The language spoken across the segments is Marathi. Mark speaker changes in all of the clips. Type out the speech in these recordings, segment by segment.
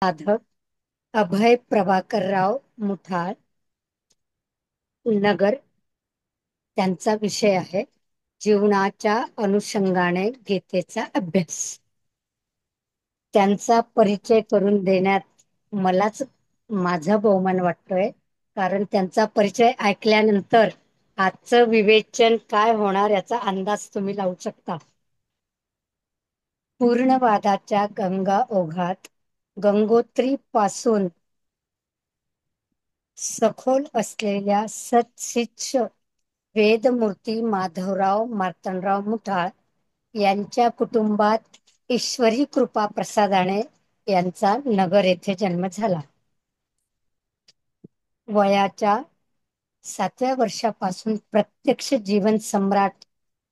Speaker 1: साधक अभय प्रभाकरराव मुठाळ, नगर. त्यांचा विषय आहे जीवनाच्या अनुषंगाने गीतेचा अभ्यास. त्यांचा परिचय करून देण्यात मलाच माझा बहुमान वाटतोय, कारण त्यांचा परिचय ऐकल्यानंतर आजचं विवेचन काय होणार याचा अंदाज तुम्ही लावू शकता. पूर्णवादाच्या गंगा ओघात गंगोत्री पासून सखोल असलेल्या सत्शिष्य वेदमूर्ती माधवराव मार्तंडराव मुठाळ यांच्या कुटुंबात ईश्वरी कृपा प्रसादाने यांचा नगर येथे जन्म झाला. वयाच्या 7व्या वर्षापासून प्रत्यक्ष जीवन सम्राट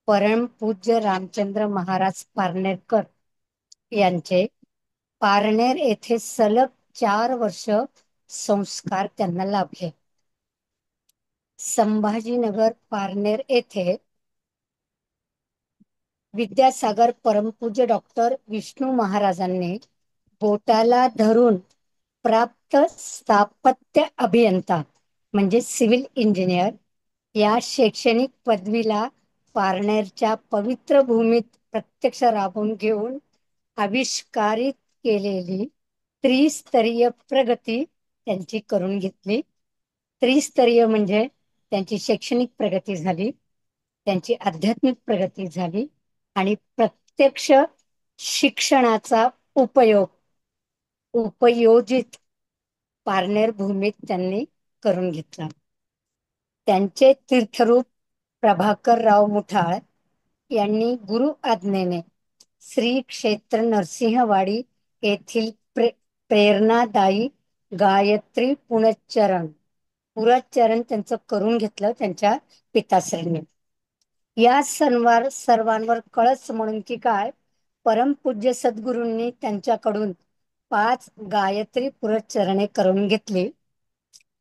Speaker 1: परमपूज्य रामचंद्र महाराज पारनेरकर यांचे पारनेर येथे सलग 4 वर्ष संस्कार त्यांना लाभले. संभाजीनगर पारनेर येथे विद्यासागर परमपूज्य डॉक्टर विष्णू महाराजांनी बोटाला धरून प्राप्त स्थापत्य अभियंता म्हणजे सिव्हिल इंजिनियर या शैक्षणिक पदवीला पारनेरच्या पवित्र भूमीत प्रत्यक्ष राबवून घेऊन आविष्कारित केलेली त्रिस्तरीय प्रगती त्यांची करून घेतली. त्रिस्तरीय म्हणजे त्यांची शैक्षणिक प्रगती झाली, त्यांची आध्यात्मिक प्रगती झाली आणि प्रत्यक्ष शिक्षणाचा उपयोग उपयोजित पारनेर भूमीत त्यांनी करून घेतला. त्यांचे तीर्थरूप प्रभाकरराव मुठाळ यांनी गुरु आज्ञेने श्री क्षेत्र नरसिंहवाडी येथील प्रेरणादायी गायत्री पुरच्चरण त्यांचं करून घेतलं त्यांच्या पिताश्रींनी. या सर्वांवर कळस म्हणून की काय, परमपूज्य सद्गुरूंनी त्यांच्याकडून 5 गायत्री पुरच्चरणे करून घेतली.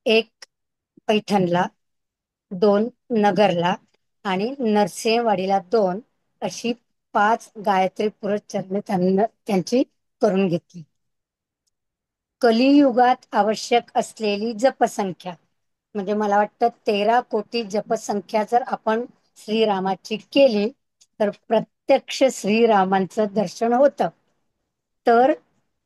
Speaker 1: एक पैठणला, 2 नगरला आणि नरसिंहवाडीला 2 अशी 5 गायत्री पुरच्चरणे त्यांची करून घेतली. कलियुगात आवश्यक असलेली जपसंख्या म्हणजे मला वाटतं 13 कोटी जपसंख्या जर आपण श्रीरामाची केली तर प्रत्यक्ष श्रीरामांचं दर्शन होतं. तर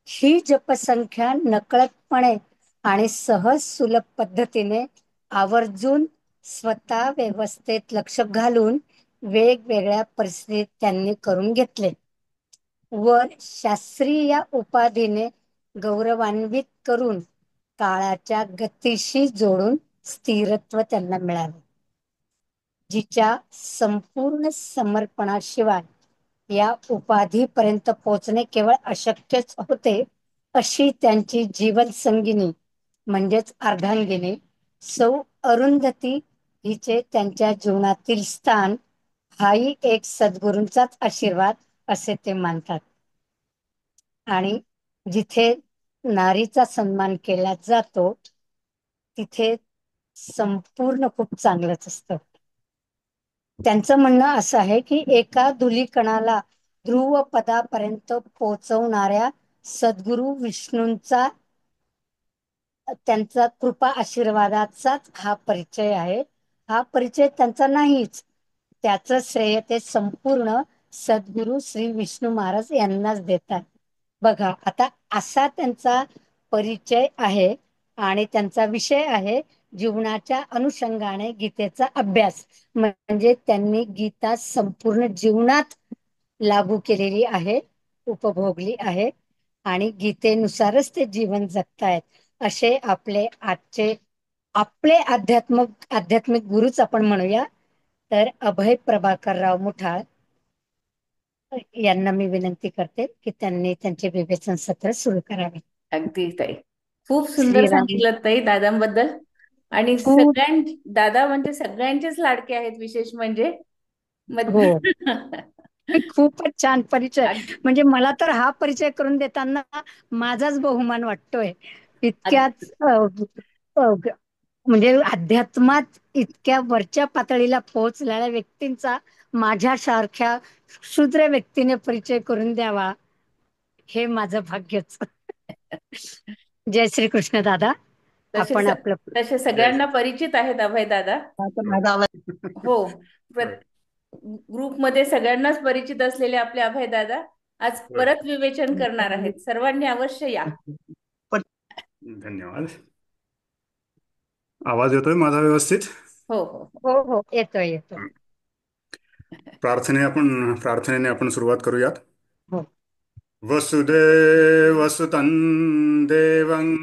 Speaker 1: ही जपसंख्या नकळतपणे आणि सहज सुलभ पद्धतीने आवर्जून स्वतः व्यवस्थेत लक्ष घालून वेगवेगळ्या परिस्थितीत त्यांनी करून घेतले व शास्त्री या उपाधीने गौरवान्वित करून काळाच्या गतीशी जोडून स्थिरत्व त्यांना मिळाले. जिच्या संपूर्ण समर्पणाशिवाय या उपाधीपर्यंत पोहोचणे केवळ अशक्यच होते, अशी त्यांची जीवन संगिनी म्हणजेच अर्धांगिनी सौ अरुंधती हिचे त्यांच्या जीवनातील स्थान हाही एक सद्गुरूंचाच आशीर्वाद असे ते मानतात. आणि जिथे नारीचा सन्मान केला जातो तिथे संपूर्ण खूप चांगलंच असतं. त्यांचं म्हणणं असं आहे की एका धुलीकणाला ध्रुव पदापर्यंत पोहोचवणाऱ्या सद्गुरू विष्णूंचा त्यांचा कृपा आशीर्वादाचाच हा परिचय आहे. हा परिचय त्यांचा नाहीच, त्याचं श्रेय ते संपूर्ण सद्गुरू श्री विष्णू महाराज यांनाच देतात. बघा आता असा त्यांचा परिचय आहे आणि त्यांचा विषय आहे जीवनाच्या अनुषंगाने गीतेचा अभ्यास. म्हणजे त्यांनी गीता संपूर्ण जीवनात लागू केलेली आहे, उपभोगली आहे आणि गीतेनुसारच ते जीवन जगतायत. असे आपले आध्यात्मिक गुरुच आपण म्हणूया तर अभय प्रभाकरराव मुठाळ यांना मी विनंती करते की त्यांनी त्यांचे विवेचन सत्र सुरू करावे.
Speaker 2: अगदी ताई, खूप सुंदर
Speaker 1: श्रीराम.
Speaker 2: सांगितलं ताई दादांबद्दल. आणि
Speaker 1: खूप.
Speaker 2: दादा म्हणजे सगळ्यांचेच लाडके आहेत, विशेष म्हणजे
Speaker 1: हो. खूपच छान परिचय.
Speaker 2: अग-
Speaker 1: म्हणजे मला तर हा परिचय करून देताना माझाच बहुमान वाटतोय.
Speaker 2: अग-
Speaker 1: इतक्याच म्हणजे अध्यात्मात इतक्या वरच्या पातळीला पोहोचलेल्या व्यक्तींचा माझ्यासारख्या क्षुद्र व्यक्तीने परिचय करून द्यावा हे माझं भाग्यच. जय श्री कृष्ण दादा.
Speaker 2: तसे
Speaker 1: आपण
Speaker 2: स-
Speaker 1: आपलं
Speaker 2: तसे
Speaker 3: जय
Speaker 2: सगळ्यांना परिचित आहेत अभयदादा.
Speaker 3: आता माझा आवाज
Speaker 2: हो.
Speaker 3: होय.
Speaker 2: ग्रुपमध्ये सगळ्यांनाच परिचित असलेले आपले अभयदादा आज
Speaker 3: होय.
Speaker 2: परत विवेचन करणार आहेत. सर्वांनी अवश्य या.
Speaker 3: पण
Speaker 4: धन्यवाद. आवाज येतोय माझा व्यवस्थित?
Speaker 2: हो हो हो.
Speaker 1: हो हो येतोय येतोय.
Speaker 4: प्रार्थनेने आपण सुरुवात करूयात.
Speaker 1: हो.
Speaker 4: वसुदेवसुतं देवं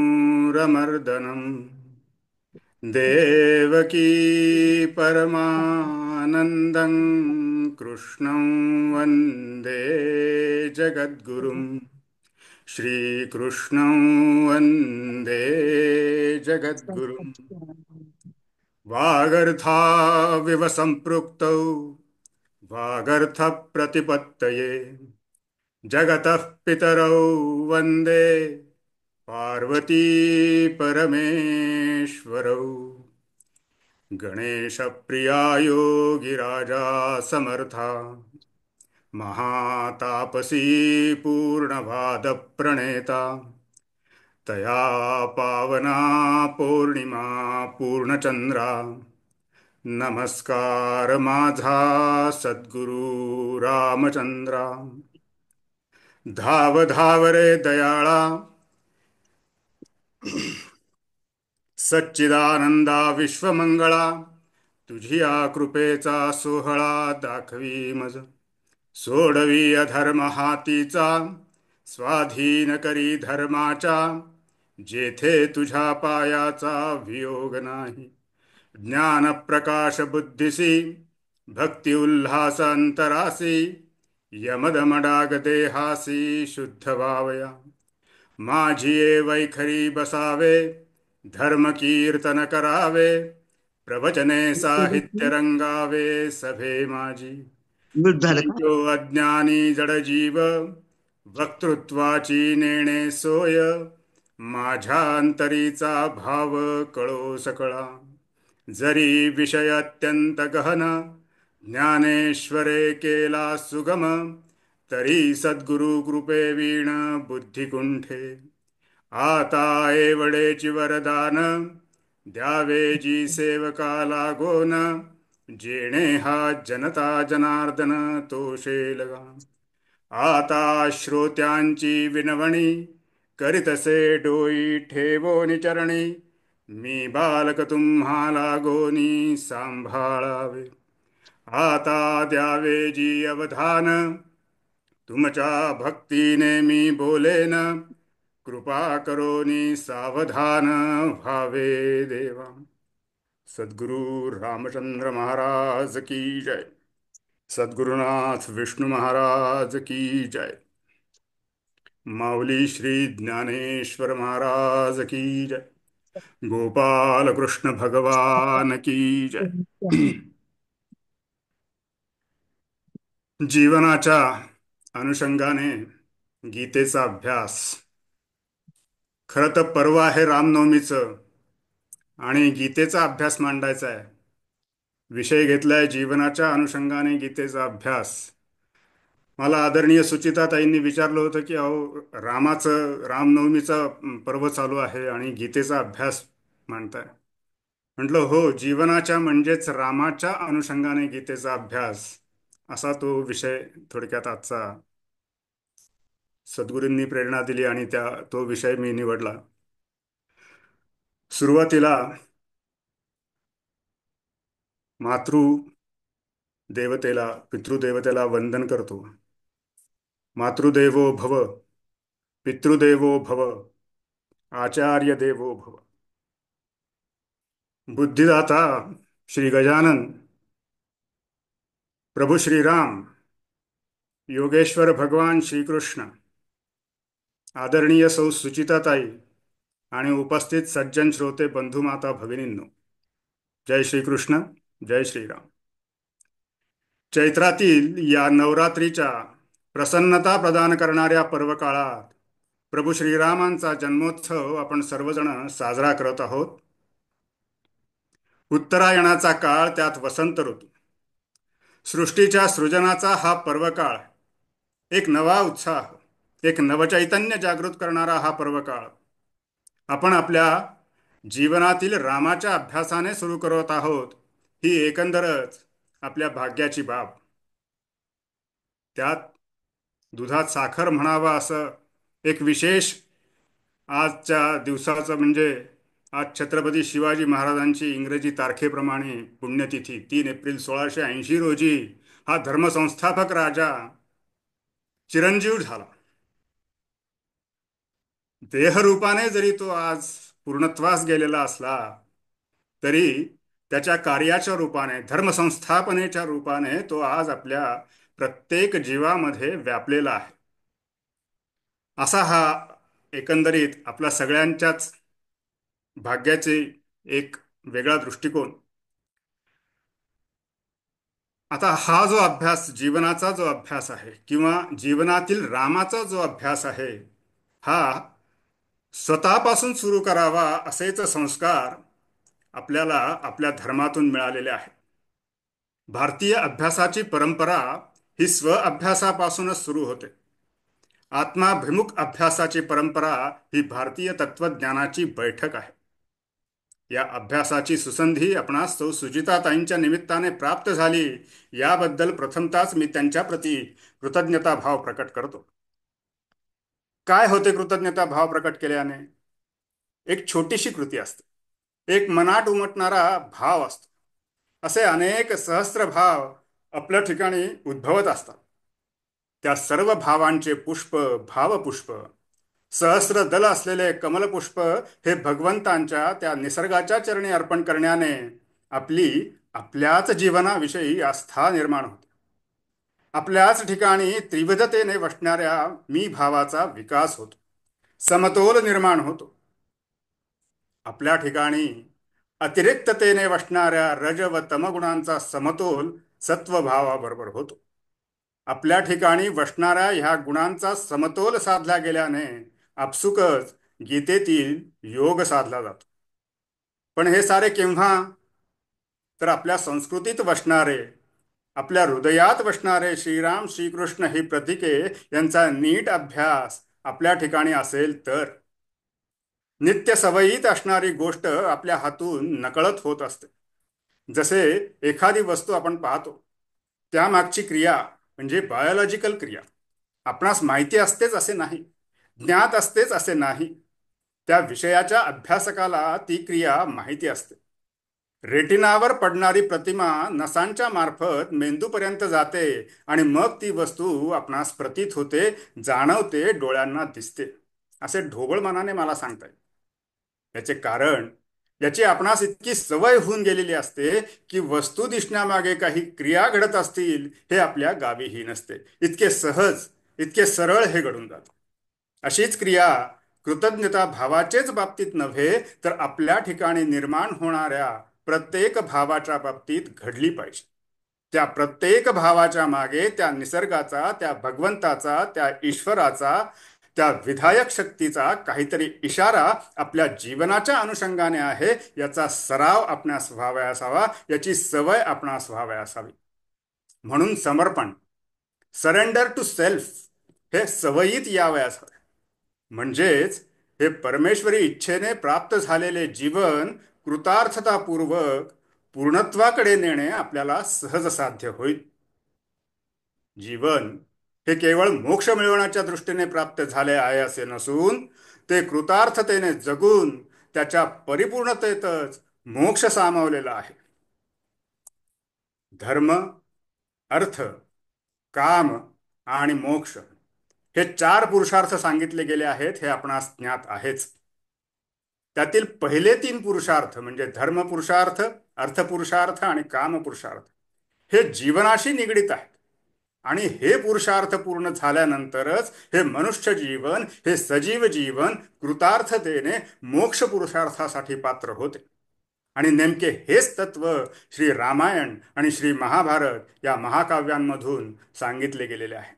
Speaker 4: कंसचाणूरमर्दनं देवकी परमानन्दं कृष्णं वन्दे जगद्गुरुं श्रीकृष्णं वन्दे जगद्गुरुम् वागर्थाविव सम्पृक्तौ वागर्थप्रतिपत्तये जगतः पितरौ वन्दे पार्वती परमेश्वरौ गणेशप्रिया योगिराजा समर्था महातापसी पूर्णवादप्रणेता तया पावना पौर्णिमा पूर्णचंद्रा नमस्कार माझा सद्गुरु रामचंद्रा धाव धाव रे दयाळा सच्चिदानंदा विश्वमंगळा तुझिया कृपेचा सोहळा दाखवी मज सोडवी अधर्म हातीचा स्वाधीन करी धर्माच्या जेथे तुझ्या पायाचा वियोग नाही ज्ञान प्रकाश बुद्धिसी भक्ती उल्हास अंतरासी यमदमडाग देहासी शुद्ध भावया माझी ये वैखरी बसावे धर्म कीर्तन करावे प्रवचने साहित्य रंगावे सभे माझी
Speaker 3: म्यूट झालं का?
Speaker 4: जो अज्ञानी जडजीव वक्तृत्वाची नेणे सोय माझ्या अंतरीचा भाव कळो सकळा जरी विषय अत्यंत गहन ज्ञानेश्वरे केला सुगम तरी सद्गुरु कृपे वीण बुद्धिकुंठे आता एवढेची वरदान द्यावे जी सेवका लागोन जेणे हा जनता जनार्दन तोषेलगा आता श्रोत्यांची विनवणी करीतसे डोई ठेवोनी चरणी मी बालक तुम्हाला गोनी सांभाळावे आता द्यावे जी अवधान तुमच्या भक्तीने मी बोलेन कृपा करोनी सावधान व्हावे देवा सद्गुरु रामचंद्र महाराज की जय सद्गुरुनाथ विष्णु महाराज की जय माऊली श्री ज्ञानेश्वर महाराज की जय गोपाल कृष्ण भगवान की जय जीवनाच्या अनुषंगाने गीतेचा अभ्यास खरं तर पर्व आहे रामनवमीचं आणि गीतेचा अभ्यास मांडायचा आहे विषय घेतलाय जीवनाच्या अनुषंगाने गीतेचा अभ्यास मला आदरणीय सुचिताताईंनी विचारलं होतं की अहो रामनवमीचा पर्व चालू आहे आणि गीतेचा अभ्यास मांडताय म्हटलं हो जीवनाच्या म्हणजेच रामाच्या अनुषंगाने गीतेचा अभ्यास असा तो विषय थोडक्यात आजचा सद्गुरूंनी प्रेरणा दिली आणि तो विषय मी निवडला सुरुवातीला मातृ देवतेला पितृदेवतेला वंदन करतो मातृदेवो भव पितृदेवो भव आचार्य देवो भव बुद्धिदाता श्री गजानन प्रभू श्रीराम योगेश्वर भगवान श्रीकृष्ण आदरणीय सौ सुचिताताई आणि उपस्थित सज्जन श्रोते बंधुमाता भगिनींनो जय श्रीकृष्ण जय श्रीराम चैत्रातील या नवरात्रीच्या प्रसन्नता प्रदान करणाऱ्या पर्वकाळात प्रभू श्रीरामांचा जन्मोत्सव आपण सर्वजण साजरा करत आहोत उत्तरायणाचा काळ त्यात वसंत ऋतू सृष्टीच्या सृजनाचा हा पर्वकाळ एक नवा उत्साह, एक नवचैतन्य जागृत करणारा हा पर्वकाळ आपण आपल्या जीवनातील रामाच्या अभ्यासाने सुरू करत आहोत, ही एकंदरच आपल्या भाग्याची बाब. त्यात दुधात साखर म्हणावा असं एक विशेष आजच्या दिवसाचं म्हणजे आज छत्रपती शिवाजी महाराजांची इंग्रजी तारखेप्रमाणे पुण्यतिथी 3 एप्रिल 1680 रोजी हा धर्मसंस्थापक राजा चिरंजीव झाला. देहरूपाने जरी तो आज पूर्णत्वास गेलेला असला तरी त्याच्या कार्याच्या रूपाने, धर्मसंस्थापनेच्या रूपाने तो आज आपल्या प्रत्येक जीवामध्ये व्यापलेला आहे. असा हा एकंदरीत आपला सगळ्यांच्याच भाग्याचे एक वेगळा दृष्टिकोन. आता हा जो अभ्यास, जीवनाचा जो अभ्यास आहे किंवा जीवनातील रामाचा जो अभ्यास आहे, हा स्वतःपासून सुरू करावा असेच संस्कार आपल्याला आपल्या धर्मातून मिळालेले आहेत. भारतीय अभ्यासाची परंपरा ही स्व अभ्यासापासूनच सुरू होते. आत्माभिमुख अभ्यासाची परंपरा ही भारतीय तत्वज्ञानाची बैठक आहे. या अभ्यासाची सुसंधी आपणास सौ सुजिताताईंच्या निमित्ताने प्राप्त झाली, याबद्दल प्रथमताच मी त्यांच्या प्रती कृतज्ञता भाव प्रकट करतो. काय होते कृतज्ञता भाव प्रकट केल्याने? एक छोटीशी कृती असते, एक मनात उमटणारा भाव असतो. असे अनेक सहस्त्र भाव आपल्या ठिकाणी उद्भवत असतात. त्या सर्व भावांचे पुष्प, भावपुष्प, सहस्र दल असलेले कमलपुष्प हे भगवंतांच्या त्या निसर्गाच्या चरणी अर्पण करण्याने आपल्याच जीवनाविषयी आस्था निर्माण होते. आपल्याच ठिकाणी त्रिविधतेने वसणाऱ्या मी भावाचा विकास होतो, समतोल निर्माण होतो. आपल्या ठिकाणी अतिरिक्ततेने वसणाऱ्या रज व तमगुणांचा समतोल सत्वभावाबरोबर होतो. आपल्या ठिकाणी वसणाऱ्या ह्या गुणांचा समतोल साधला गेल्याने आपसुकच गीतेतील योग साधला जातो. पण हे सारे केव्हा? तर आपल्या संस्कृतीत वसणारे, आपल्या हृदयात वसणारे श्रीराम श्रीकृष्ण ही प्रतीके यांचा नीट अभ्यास आपल्या ठिकाणी असेल तर. नित्य सवयीत असणारी गोष्ट आपल्या हातून नकळत होत असते. जसे एखादी वस्तू आपण पाहतो, त्यामागची क्रिया म्हणजे बायोलॉजिकल क्रिया आपणास माहिती असतेच असे नाही, ज्ञात असतेच असे नाही. त्या विषयाच्या अभ्यासकाला ती क्रिया माहिती असते. रेटिनावर पडणारी प्रतिमा नसांच्या मार्फत मेंदूपर्यंत जाते आणि मग ती वस्तू आपणास प्रतीत होते, जाणवते, डोळ्यांना दिसते, असे ढोबळ मनाने मला सांगताय. याचे कारण, याची आपणास इतकी सवय होऊन गेलेली असते की वस्तू दिसण्यामागे काही क्रिया घडत असतील हे आपल्या गावीही नसते. इतके सहज, इतके सरळ हे घडून जाते. अशीच क्रिया कृतज्ञता भावाचेच बाबतीत नव्हे तर आपल्या ठिकाणी निर्माण होणाऱ्या प्रत्येक भावाच्या बाबतीत घडली पाहिजे. त्या प्रत्येक भावाच्या मागे त्या निसर्गाचा, त्या भगवंताचा, त्या ईश्वराचा, त्या विधायक शक्तीचा काहीतरी इशारा आपल्या जीवनाच्या अनुषंगाने आहे, याचा सराव आपणास व्हावा असावा, याची सवय आपणास व्हावी असावी. म्हणून समर्पण, सरेंडर टू सेल्फ हे सवयीत यावयास हवे. म्हणजेच हे परमेश्वरी इच्छेने प्राप्त झालेले जीवन कृतार्थतापूर्वक पूर्णत्वाकडे नेणे आपल्याला सहज साध्य होईल. जीवन हे केवळ मोक्ष मिळवण्याच्या दृष्टीने प्राप्त झाले आहे असे नसून ते कृतार्थतेने जगून त्याच्या परिपूर्णतेतच मोक्ष सामावलेला आहे. धर्म, अर्थ, काम आणि मोक्ष हे 4 पुरुषार्थ सांगितले गेले आहेत, हे आपणास ज्ञात आहेच. त्यातील पहिले 3 पुरुषार्थ म्हणजे धर्म पुरुषार्थ, अर्थ पुरुषार्थ आणि काम पुरुषार्थ हे जीवनाशी निगडित आहेत. आणि हे पुरुषार्थ पूर्ण झाल्यानंतरच हे मनुष्य जीवन, हे सजीव जीवन कृतार्थतेने मोक्ष पुरुषार्थासाठी पात्र होते. आणि नेमके हेच तत्व श्री रामायण आणि श्री महाभारत या महाकाव्यांमधून सांगितले गेलेले आहे.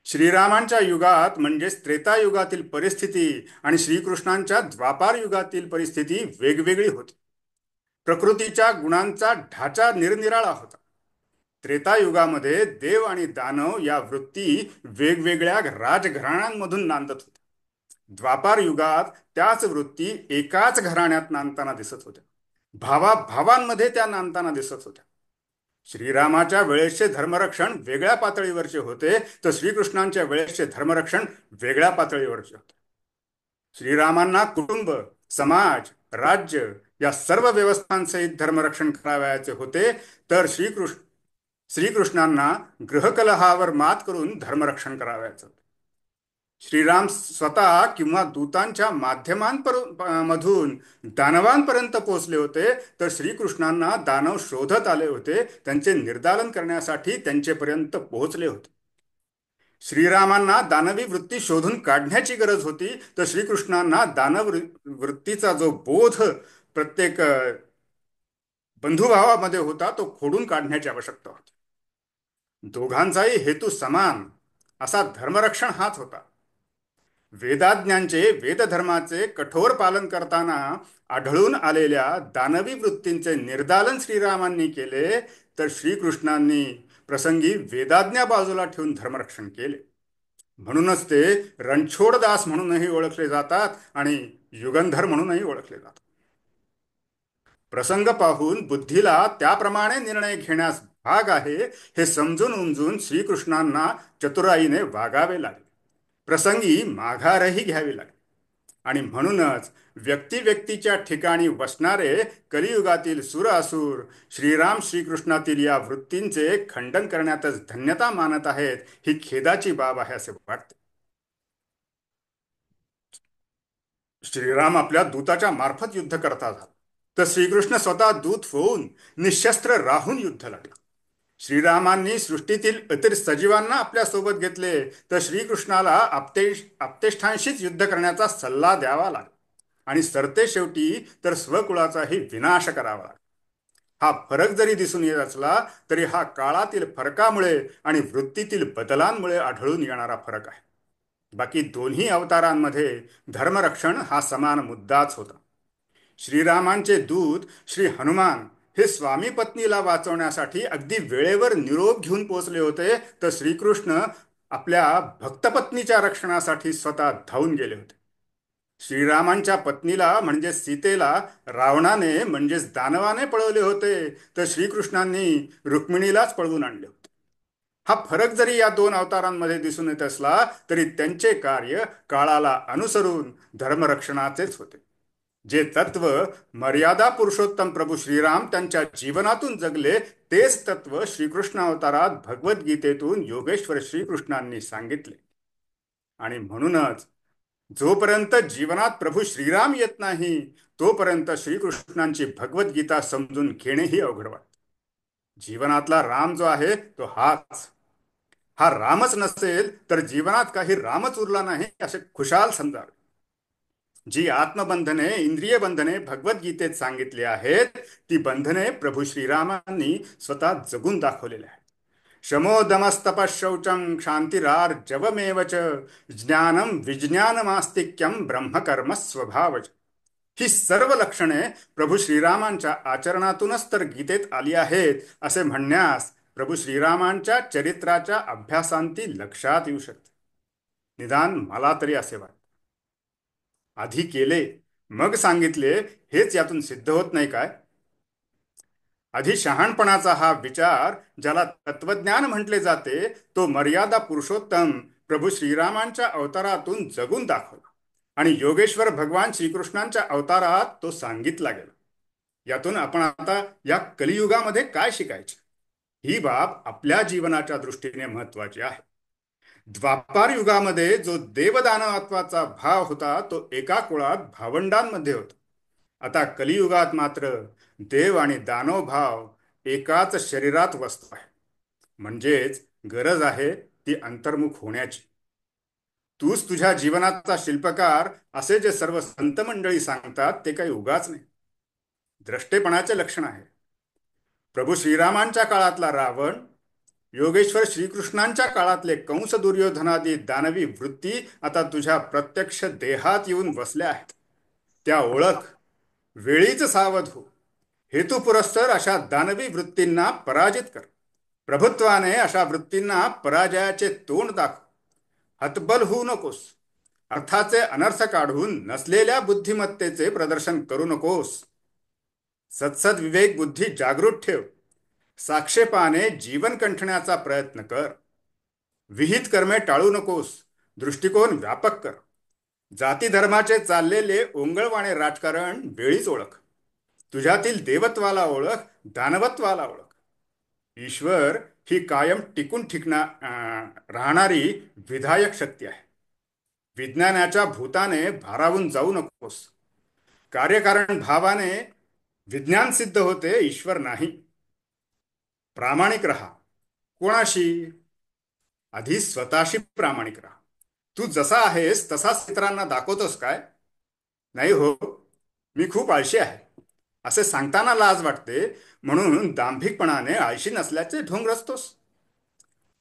Speaker 4: श्रीरामांच्या युगात म्हणजेच त्रेतायुगातील परिस्थिती आणि श्रीकृष्णांच्या द्वापार युगातील परिस्थिती वेगवेगळी होती. प्रकृतीच्या गुणांचा ढाचा निरनिराळा होता. त्रेतायुगामध्ये देव आणि दानव या वृत्ती वेगवेगळ्या राजघराण्यांमधून नांदत होत्या. द्वापार युगात त्याच वृत्ती एकाच घराण्यात नांदताना दिसत होत्या. भावाभावांमध्ये त्या नांदताना दिसत होत्या. श्रीरामाच्या वेळेसचे धर्मरक्षण वेगळ्या पातळीवरचे होते, तर श्रीकृष्णांच्या वेळेसचे धर्मरक्षण वेगळ्या पातळीवरचे होते. श्रीरामांना कुटुंब, समाज, राज्य या सर्व व्यवस्थांसहित धर्मरक्षण करावयाचे होते, तर श्रीकृष्णांना ग्रहकलहावर मात करून धर्मरक्षण करावयाचे होते. श्रीराम स्वतः किंवा दूतांच्या माध्यमांमधून दानवांपर्यंत पोहोचले होते, तर श्रीकृष्णांना दानव शोधत आले होते, त्यांचे निर्दालन करण्यासाठी त्यांचेपर्यंत पोहोचले होते. श्रीरामांना दानवी वृत्ती शोधून काढण्याची गरज होती, तर श्रीकृष्णांना दानव वृत्तीचा जो बोध प्रत्येक बंधुभावामध्ये होता तो खोडून काढण्याची आवश्यकता होती. दोघांचाही हेतू समान असा धर्मरक्षण हाच होता. वेदाज्ञांचे, वेदधर्माचे कठोर पालन करताना आढळून आलेल्या दानवी वृत्तींचे निर्दालन श्रीरामांनी केले, तर श्रीकृष्णांनी प्रसंगी वेदाज्ञा बाजूला ठेवून धर्मरक्षण केले. म्हणूनच ते रणछोडदास म्हणूनही ओळखले जातात आणि युगंधर म्हणूनही ओळखले जातात. प्रसंग पाहून बुद्धीला त्याप्रमाणे निर्णय घेण्यास भाग आहे हे समजून उमजून श्रीकृष्णांना चतुराईने वागावे लागले. प्रसंगी माघारही घ्यावी लागली. आणि म्हणूनच व्यक्ती व्यक्तीच्या ठिकाणी वसणारे कलियुगातील सुरासुर श्रीराम श्रीकृष्णातील या वृत्तींचे खंडन करण्यातच धन्यता मानत आहेत, ही खेदाची बाब आहे असे वाटते. श्रीराम आपल्या दूताच्या मार्फत युद्ध करतात, तर श्रीकृष्ण स्वतः दूत होऊन निशस्त्र राहून युद्ध लागला. श्रीरामांनी सृष्टीतील इतर सजीवांना आपल्या सोबत घेतले, तर श्रीकृष्णाला आपतेष्ठांशीच युद्ध करण्याचा सल्ला द्यावा लागला. आणि सरते शेवटी तर स्वकुळाचाही विनाश करावा लागला. हा फरक जरी दिसून येत असला तरी हा काळातील फरकामुळे आणि वृत्तीतील बदलांमुळे आढळून येणारा फरक आहे. बाकी दोन्ही अवतारांमध्ये धर्मरक्षण हा समान मुद्दाच होता. श्रीरामांचे दूत श्री हनुमान हे स्वामी पत्नीला वाचवण्यासाठी अगदी वेळेवर निरोप घेऊन पोहोचले होते, तर श्रीकृष्ण आपल्या भक्तपत्नीच्या रक्षणासाठी स्वतः धावून गेले होते. श्रीरामांच्या पत्नीला म्हणजे सीतेला रावणाने म्हणजेच दानवाने पळवले होते, तर श्रीकृष्णांनी रुक्मिणीलाच पळवून आणले होते. हा फरक जरी या दोन अवतारांमध्ये दिसून येत असला तरी त्यांचे कार्य काळाला अनुसरून धर्मरक्षणाचेच होते. जे तत्व मर्यादा पुरुषोत्तम प्रभू श्रीराम त्यांच्या जीवनातून जगले, तेच तत्व श्रीकृष्ण अवतारात भगवद्गीतेतून योगेश्वर श्रीकृष्णांनी सांगितले. आणि म्हणूनच जोपर्यंत जीवनात प्रभू श्रीराम येत नाही, तोपर्यंत श्रीकृष्णांची भगवद्गीता समजून घेणेही अवघड वाटते. जीवनातला राम जो आहे तो हाच. हा रामच नसेल तर जीवनात काही रामच उरला नाही असे खुशाल समजावे. जी आत्मबंधने, इंद्रिय बंधने भगवद्गीतेत सांगितली आहेत, ती बंधने प्रभू श्रीरामांनी स्वतः जगून दाखवलेले आहेत. शमोदमस्तप शौचम क्षांतिरार्जवमेव च ज्ञानम विज्ञानमास्तिक्यम ब्रह्मकर्म स्वभावच. ही सर्व लक्षणे प्रभू श्रीरामांच्या आचरणातूनच तर गीतेत आली आहेत असे म्हणण्यास प्रभू श्रीरामांच्या चरित्राच्या अभ्यासांती लक्षात येऊ शकते. निदान मला तरी असे वाटते. आधी केले मग सांगितले हेच यातून सिद्ध होत नाही काय? आधी शहाणपणाचा हा विचार ज्याला तत्वज्ञान म्हटले जाते, तो मर्यादा पुरुषोत्तम प्रभू श्रीरामांच्या अवतारातून जगून दाखवला आणि योगेश्वर भगवान श्रीकृष्णांच्या अवतारात तो सांगितला गेला. यातून आपण आता या कलियुगामध्ये काय शिकायचे, ही बाब आपल्या जीवनाच्या दृष्टीने महत्वाची आहे. द्वापार युगामध्ये जो देवदानवाचा भाव होता तो एका कुळात भावंडांमध्ये होता. आता कलियुगात मात्र देव आणि दानव भाव एकाच शरीरात वसतो आहे. म्हणजेच गरज आहे ती अंतर्मुख होण्याची. तूच तुझ्या जीवनाचा शिल्पकार असे जे सर्व संत मंडळी सांगतात ते काही उगाच नाही, द्रष्टेपणाचे लक्षण आहे. प्रभू श्रीरामांच्या काळातला रावण, योगेश्वर श्रीकृष्णांच्या काळातले कंस, दुर्योधनादी दानवी वृत्ती आता तुझ्या प्रत्यक्ष देहात येऊन बसल्या आहेत. त्या ओळख, वेळीच सावध हो. हेतुपुरस्सर अशा दानवी वृत्तींना पराजित कर. प्रभुत्वाने अशा वृत्तींना पराजयाचे तोंड दाखव. हतबल होऊ नकोस. अर्थाचे अनर्थ काढून नसलेल्या बुद्धिमत्तेचे प्रदर्शन करू नकोस. सत्सद विवेक बुद्धी जागृत ठेव. साक्षेपाने जीवन कंठण्याचा प्रयत्न कर. विहित कर्मे टाळू नकोस. दृष्टिकोन व्यापक कर. जाती धर्माचे चाललेले ओंगळवाणे राजकारण वेळीच ओळख. तुझ्यातील देवत्वाला ओळख, दानवत्वाला ओळख. ईश्वर ही कायम टिकून राहणारी विधायक शक्ती आहे. विज्ञानाच्या भूताने भारावून जाऊ नकोस. कार्यकारण भावाने विज्ञान सिद्ध होते, ईश्वर नाही. प्रामाणिक राहा. कोणाशी? आधी स्वतःशी प्रामाणिक राहा. तू जसा आहेस तसाच इतरांना दाखवतोस काय? नाही हो, मी खूप आळशी आहे असे सांगताना लाज वाटते म्हणून दांभिकपणाने आळशी नसल्याचे ढोंग रचतोस.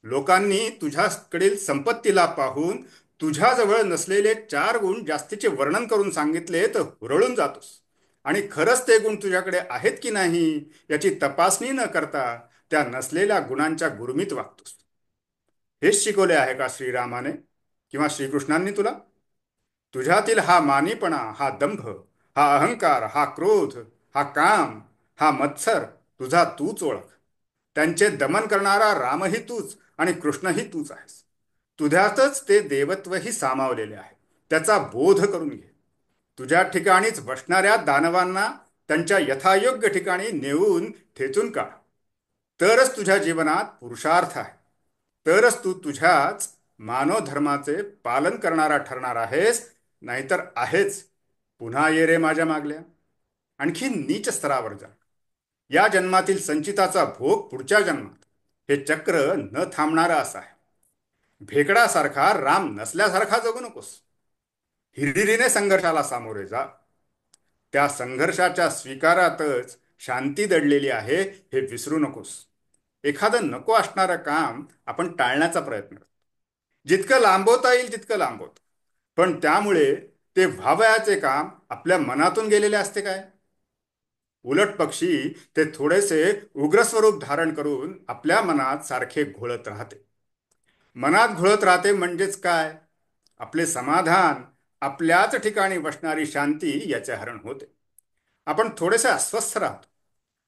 Speaker 4: लोकांनी तुझ्याकडील संपत्तीला पाहून तुझ्याजवळ नसलेले 4 गुण जास्तीचे वर्णन करून सांगितले तर हुरळून जातोस आणि खरंच ते गुण तुझ्याकडे आहेत की नाही याची तपासणी न करता त्या नसलेल्या गुणांच्या गुरमीत वागतोस. हेच शिकवले आहे का श्रीरामाने किंवा श्रीकृष्णांनी तुला? तुझ्यातील हा मानीपणा, हा दंभ, हा अहंकार, हा क्रोध, हा काम, हा मत्सर तुझा तूच ओळख. त्यांचे दमन करणारा रामही तूच आणि कृष्णही तूच आहेस. तुझ्यातच ते देवत्वही सामावलेले आहे. त्याचा बोध करून घे. तुझ्या ठिकाणीच बसणाऱ्या दानवांना त्यांच्या यथायोग्य ठिकाणी नेऊन ठेचून काढ. तरच तुझ्या जीवनात पुरुषार्थ आहे. तरच तू तुझ्याच मानव धर्माचे पालन करणारा ठरणार आहेस. नाहीतर आहेच पुन्हा ये रे माझ्या मागल्या. आणखी नीच स्तरावर जा. या जन्मातील संचिताचा भोग पुढच्या जन्मात. हे चक्र न थांबणारा असा आहे. भेकडासारखा राम नसल्यासारखा जगू नकोस. हिरिरीने संघर्षाला सामोरे जा. त्या संघर्षाच्या स्वीकारातच शांती दडलेली आहे हे विसरू नकोस. एखादं नको असणारं काम आपण टाळण्याचा प्रयत्न करतो. जितकं लांबवता येईल तितकं लांबवतो. पण त्यामुळे ते व्हावयाचे काम आपल्या मनातून गेलेले असते काय? उलट पक्षी ते थोडेसे उग्रस्वरूप धारण करून आपल्या मनात सारखे घोळत राहते. मनात घोळत राहते म्हणजेच काय? आपले समाधान, आपल्याच ठिकाणी बसणारी शांती याचे हरण होते. आपण थोडेसे अस्वस्थ राहतो.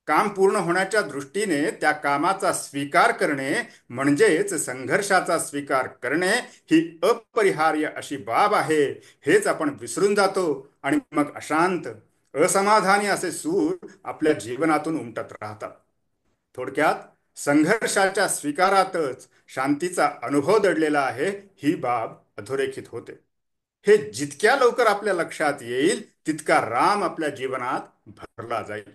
Speaker 4: काम पूर्ण होण्याच्या दृष्टीने त्या कामाचा स्वीकार करणे म्हणजेच संघर्षाचा स्वीकार करणे ही अपरिहार्य अशी बाब आहे हेच आपण विसरून जातो आणि मग अशांत, असमाधानी असे सूर आपल्या जीवनातून उमटत राहतात. थोडक्यात संघर्षाच्या स्वीकारातच शांतीचा अनुभव दडलेला आहे ही बाब अधोरेखित होते. हे जितक्या लवकर आपल्या लक्षात येईल तितका राम आपल्या जीवनात भरला जाईल.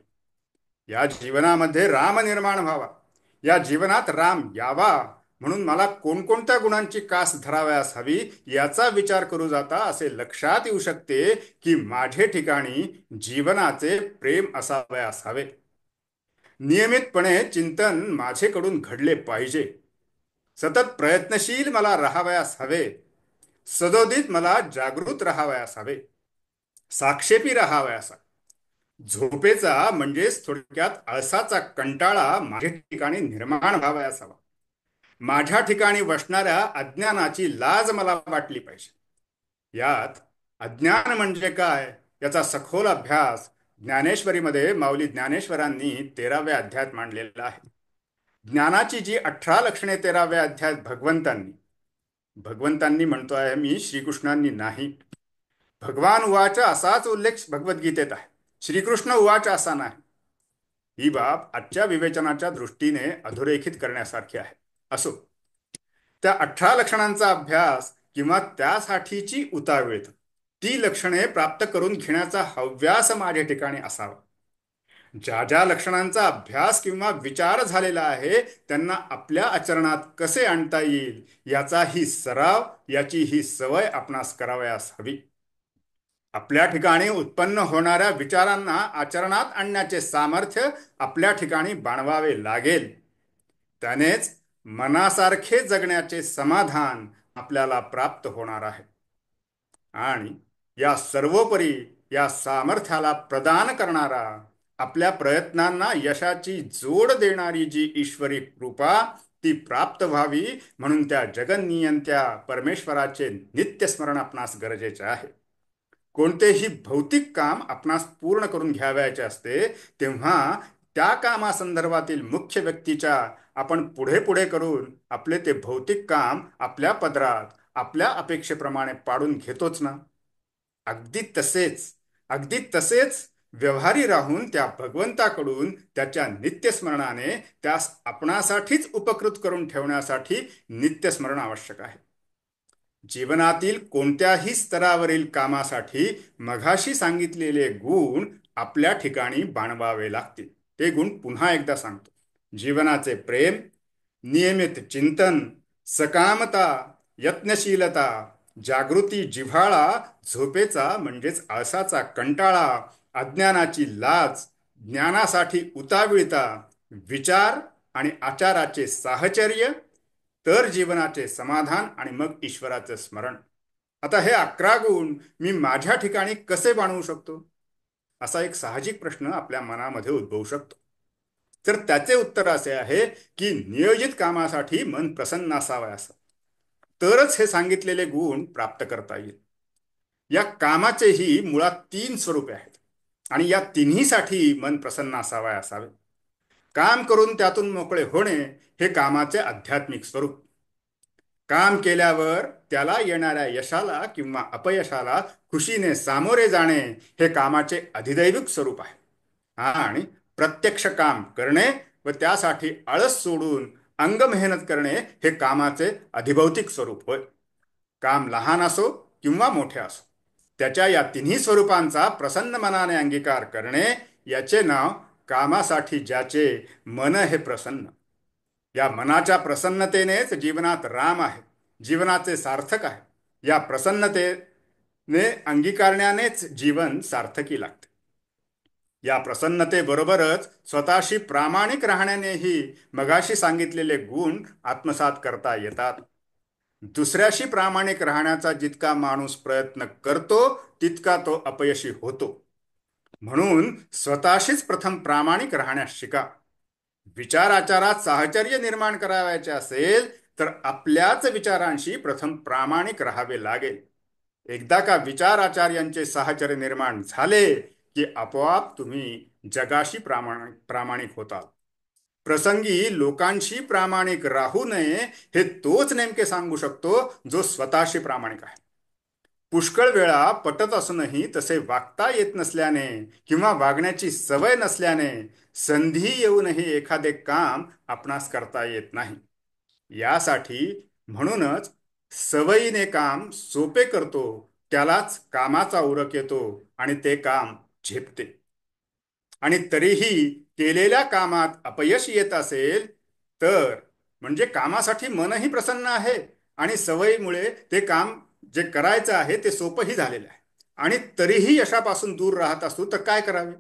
Speaker 4: या जीवनामध्ये राम निर्माण व्हावा, या जीवनात राम यावा म्हणून मला कोणकोणत्या गुणांची कास धरावयास हवी याचा विचार करू जाता असे लक्षात येऊ शकते की माझे ठिकाणी जीवनाचे प्रेम असावयास हवे. नियमितपणे चिंतन माझेकडून घडले पाहिजे. सतत प्रयत्नशील मला राहावयास हवे. सदोदित मला जागृत राहावयास हवे. साक्षेपी राहावयास हवे. झोपेचा म्हणजेच थोडक्यात आळसाचा कंटाळा माझ्या ठिकाणी निर्माण व्हावयास हवा. माझ्या ठिकाणी बसणाऱ्या अज्ञानाची लाज मला वाटली पाहिजे. यात अज्ञान म्हणजे काय याचा सखोल अभ्यास ज्ञानेश्वरीमध्ये माऊली ज्ञानेश्वरांनी 13व्या अध्यायात मांडलेला आहे. ज्ञानाची जी 18 लक्षणे 13व्या अध्यायात भगवंतांनी म्हणतो आहे मी, श्रीकृष्णांनी नाही. भगवान उवाच असाच उल्लेख भगवद्गीतेत आहे. श्रीकृष्ण उवाच असा नाही. ही बाब आजच्या विवेचनाच्या दृष्टीने अधोरेखित करण्यासारखी आहे. असो, त्या 18 लक्षणांचा अभ्यास किंवा त्यासाठीची उतावीळ, ती लक्षणे प्राप्त करून घेण्याचा हव्यास माझ्या ठिकाणी असावा. ज्या ज्या लक्षणांचा अभ्यास किंवा विचार झालेला आहे त्यांना आपल्या आचरणात कसे आणता येईल याचा ही सराव, याची ही सवय आपणास करावयास हवी. आपल्या ठिकाणी उत्पन्न होणाऱ्या विचारांना आचरणात आणण्याचे सामर्थ्य आपल्या ठिकाणी बाणवावे लागेल. त्यानेच मनासारखे जगण्याचे समाधान आपल्याला प्राप्त होणार आहे. आणि या सर्वोपरी या सामर्थ्याला प्रदान करणारा आपल्या प्रयत्नांना यशाची जोड देणारी जी ईश्वरी कृपा ती प्राप्त व्हावी म्हणून त्या जगन्नियंत्या परमेश्वराचे नित्य स्मरण आपणास गरजेचे आहे. कोणतेही भौतिक काम आपणास पूर्ण करून घ्यावयाचे असते तेव्हा त्या कामासंदर्भातील मुख्य व्यक्तीच्या आपण पुढे पुढे करून आपले ते भौतिक काम आपल्या पदरात आपल्या अपेक्षेप्रमाणे पाडून घेतोच ना. अगदी तसेच अगदी तसेच व्यवहारी राहून त्या भगवंताकडून त्याच्या नित्यस्मरणाने त्यास आपणासाठीच उपकृत करून ठेवण्यासाठी नित्यस्मरण आवश्यक आहे. जीवनातील कोणत्याही स्तरावरील कामासाठी मघाशी सांगितलेले गुण आपल्या ठिकाणी बाणवावे लागतील. ते गुण पुन्हा एकदा सांगतो. जीवनाचे प्रेम, नियमित चिंतन, सकामता, यत्नशीलता, जागृती जिव्हाळा, झोपेचा म्हणजेच आळसाचा कंटाळा, अज्ञानाची लाज, ज्ञानासाठी उतावीळता, विचार आणि आचाराचे साहचर्य, तर जीवनाचे समाधान आणि मग ईश्वराचे स्मरण. आता हे 11 गुण मी माझ्या ठिकाणी कसे बाणवू शकतो असा एक साहजिक प्रश्न आपल्या मनामध्ये उद्भवू शकतो. तर त्याचे उत्तर असे आहे की नियोजित कामासाठी मन प्रसन्न असावे असं तरच हे सांगितलेले गुण प्राप्त करता येईल. या कामाचेही मुळात 3 स्वरूपे आहेत आणि या तिन्हीसाठी मन प्रसन्न असावे. काम करून त्यातून मोकळे होणे हे कामाचे आध्यात्मिक स्वरूप. काम केल्यावर त्याला येणाऱ्या यशाला किंवा अपयशाला खुशीने सामोरे जाणे हे कामाचे अधिदैविक स्वरूप आहे. आणि प्रत्यक्ष काम करणे व त्यासाठी आळस सोडून अंग मेहनत करणे हे कामाचे अधिभौतिक स्वरूप होय. काम लहान असो किंवा मोठे असो त्याच्या या तिन्ही स्वरूपांचा प्रसन्न मनाने अंगीकार करणे याचे नाव कामासाठी ज्याचे मन हे प्रसन्न. या मनाच्या प्रसन्नतेनेच जीवनात राम आहे, जीवनाचे सार्थक आहे. या प्रसन्नतेने अंगीकारण्यानेच जीवन सार्थकी लागते. या प्रसन्नतेबरोबरच स्वतःशी प्रामाणिक राहण्यानेही मगाशी सांगितलेले गुण आत्मसात करता येतात. दुसऱ्याशी प्रामाणिक राहण्याचा जितका माणूस प्रयत्न करतो तितका तो अपयशी होतो. म्हणून स्वतःशीच प्रथम प्रामाणिक राहण्यास शिका. विचाराचारात साहचर्य निर्माण करावयाचे असेल तर आपल्याच विचारांशी प्रथम प्रामाणिक राहावे लागेल. एकदा का विचाराचार्यांचे साहचर्य निर्माण झाले की आपोआप तुम्ही जगाशी प्रामाणिक होतात. प्रसंगी लोकांशी प्रामाणिक राहू नये हे तोच नेमके सांगू शकतो जो स्वतःशी प्रामाणिक आहे. पुष्कळ वेळा पटत असूनही तसे वागता येत नसल्याने किंवा वागण्याची सवय नसल्याने संधी येऊनही एखादे काम आपणास करता येत नाही. यासाठी म्हणूनच सवयीने काम सोपे करतो त्यालाच कामाचा उरक येतो आणि ते काम झेपते. आणि तरीही केलेल्या कामात अपयश येत असेल तर म्हणजे कामासाठी मनही प्रसन्न आहे आणि सवयीमुळे ते काम जे करायचं आहे ते सोपंही झालेलं आहे आणि तरीही यशापासून दूर राहत असतो तर काय करावे.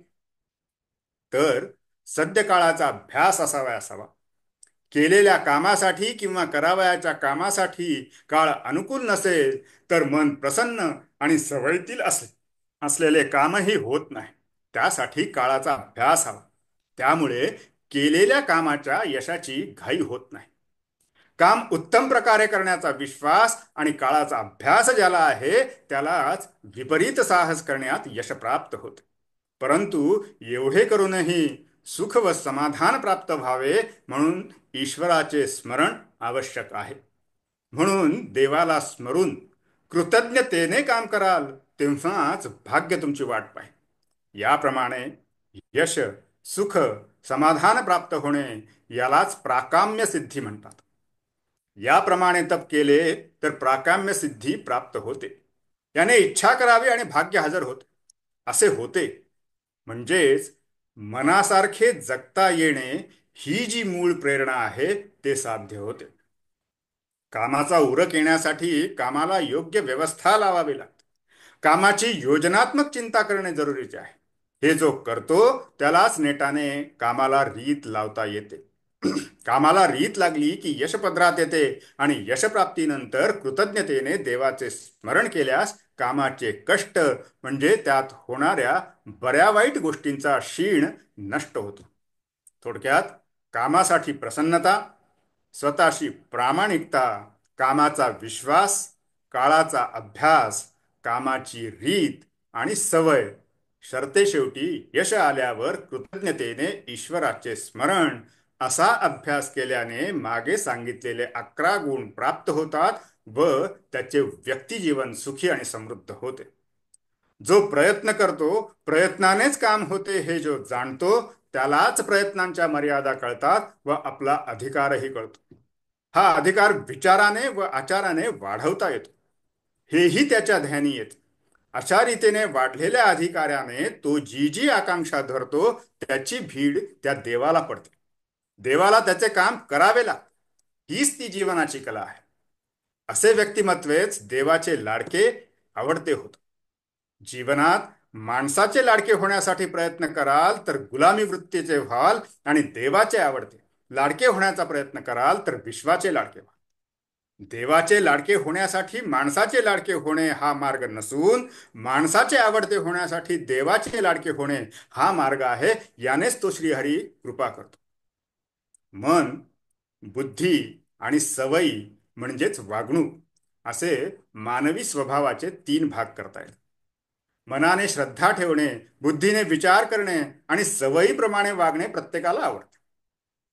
Speaker 4: तर सद्य काळाचा अभ्यास असावा. केलेल्या कामासाठी किंवा करावयाच्या कामासाठी काळ अनुकूल नसेल तर मन प्रसन्न आणि सवयीतील असलेले कामही होत नाही. त्यासाठी काळाचा अभ्यास हवा. त्यामुळे केलेल्या कामाच्या यशाची घाई होत नाही. काम उत्तम प्रकारे करण्याचा विश्वास आणि काळाचा अभ्यास ज्याला आहे त्यालाच विपरीत साहस करण्यात यश प्राप्त होते. परंतु एवढे करूनही सुख व समाधान प्राप्त व्हावे म्हणून ईश्वराचे स्मरण आवश्यक आहे. म्हणून देवाला स्मरून कृतज्ञतेने काम कराल तेव्हाच भाग्य तुमची वाट पाहेल. याप्रमाणे यश, सुख, समाधान प्राप्त होणे यालाच प्राकाम्य सिद्धी म्हणतात. याप्रमाणे तप केले तर प्राकाम्य सिद्धी प्राप्त होते. याने इच्छा करावी आणि भाग्य हजर होते असे होते. म्हणजेच मनासारखे जगता येणे ही जी मूळ प्रेरणा आहे ते साध्य होते. कामाचा उरक येण्यासाठी कामाला योग्य व्यवस्था लावावी लागते. कामाची योजनात्मक चिंता करणे जरुरीचे आहे. हे जो करतो त्यालाच नेटाने कामाला रीत लावता येते. कामाला रीत लागली की यशपदरात येते आणि यशप्राप्तीनंतर कृतज्ञतेने देवाचे स्मरण केल्यास कामाचे कष्ट म्हणजे त्यात होणाऱ्या बऱ्या वाईट गोष्टींचा शीण नष्ट होतो. थोडक्यात, कामासाठी प्रसन्नता, स्वतःशी प्रामाणिकता, कामाचा विश्वास, काळाचा अभ्यास, कामाची रीत आणि सवय, शेवटी यश आल्यावर कृतज्ञतेने ईश्वराचे स्मरण, असा अभ्यास केल्याने मागे सांगितलेले 11 गुण प्राप्त होतात व त्याचे व्यक्तिजीवन सुखी आणि समृद्ध होते. जो प्रयत्न करतो, प्रयत्नानेच काम होते हे जो जाणतो, त्यालाच प्रयत्नांच्या मर्यादा कळतात व आपला अधिकारही कळतो. हा अधिकार विचाराने व आचाराने वाढवता येतो, हेही त्याच्या ध्यानी येते. अशा रीतीने वाढलेल्या अधिकाऱ्याने तो जी जी आकांक्षा धरतो त्याची भीड त्या देवाला पडते. देवाला त्याचे काम करावे लागते. हीच ती जीवनाची कला आहे. असे व्यक्तिमत्वेच देवाचे लाडके, आवडते होत. जीवनात माणसाचे लाडके होण्यासाठी प्रयत्न कराल तर गुलामी वृत्तीचे व्हाल आणि देवाचे आवडते लाडके होण्याचा प्रयत्न कराल तर विश्वाचे लाडके व्हाल. देवाचे लाडके होण्यासाठी माणसाचे लाडके होणे हा मार्ग नसून माणसाचे आवडते होण्यासाठी देवाचे लाडके होणे हा मार्ग आहे. यानेच तो श्रीहरी कृपा करतो. मन, बुद्धी आणि सवयी म्हणजेच वागणूक असे मानवी स्वभावाचे 3 भाग करता येतात. मनाने श्रद्धा ठेवणे, बुद्धीने विचार करणे आणि सवयीप्रमाणे वागणे प्रत्येकाला आवडते.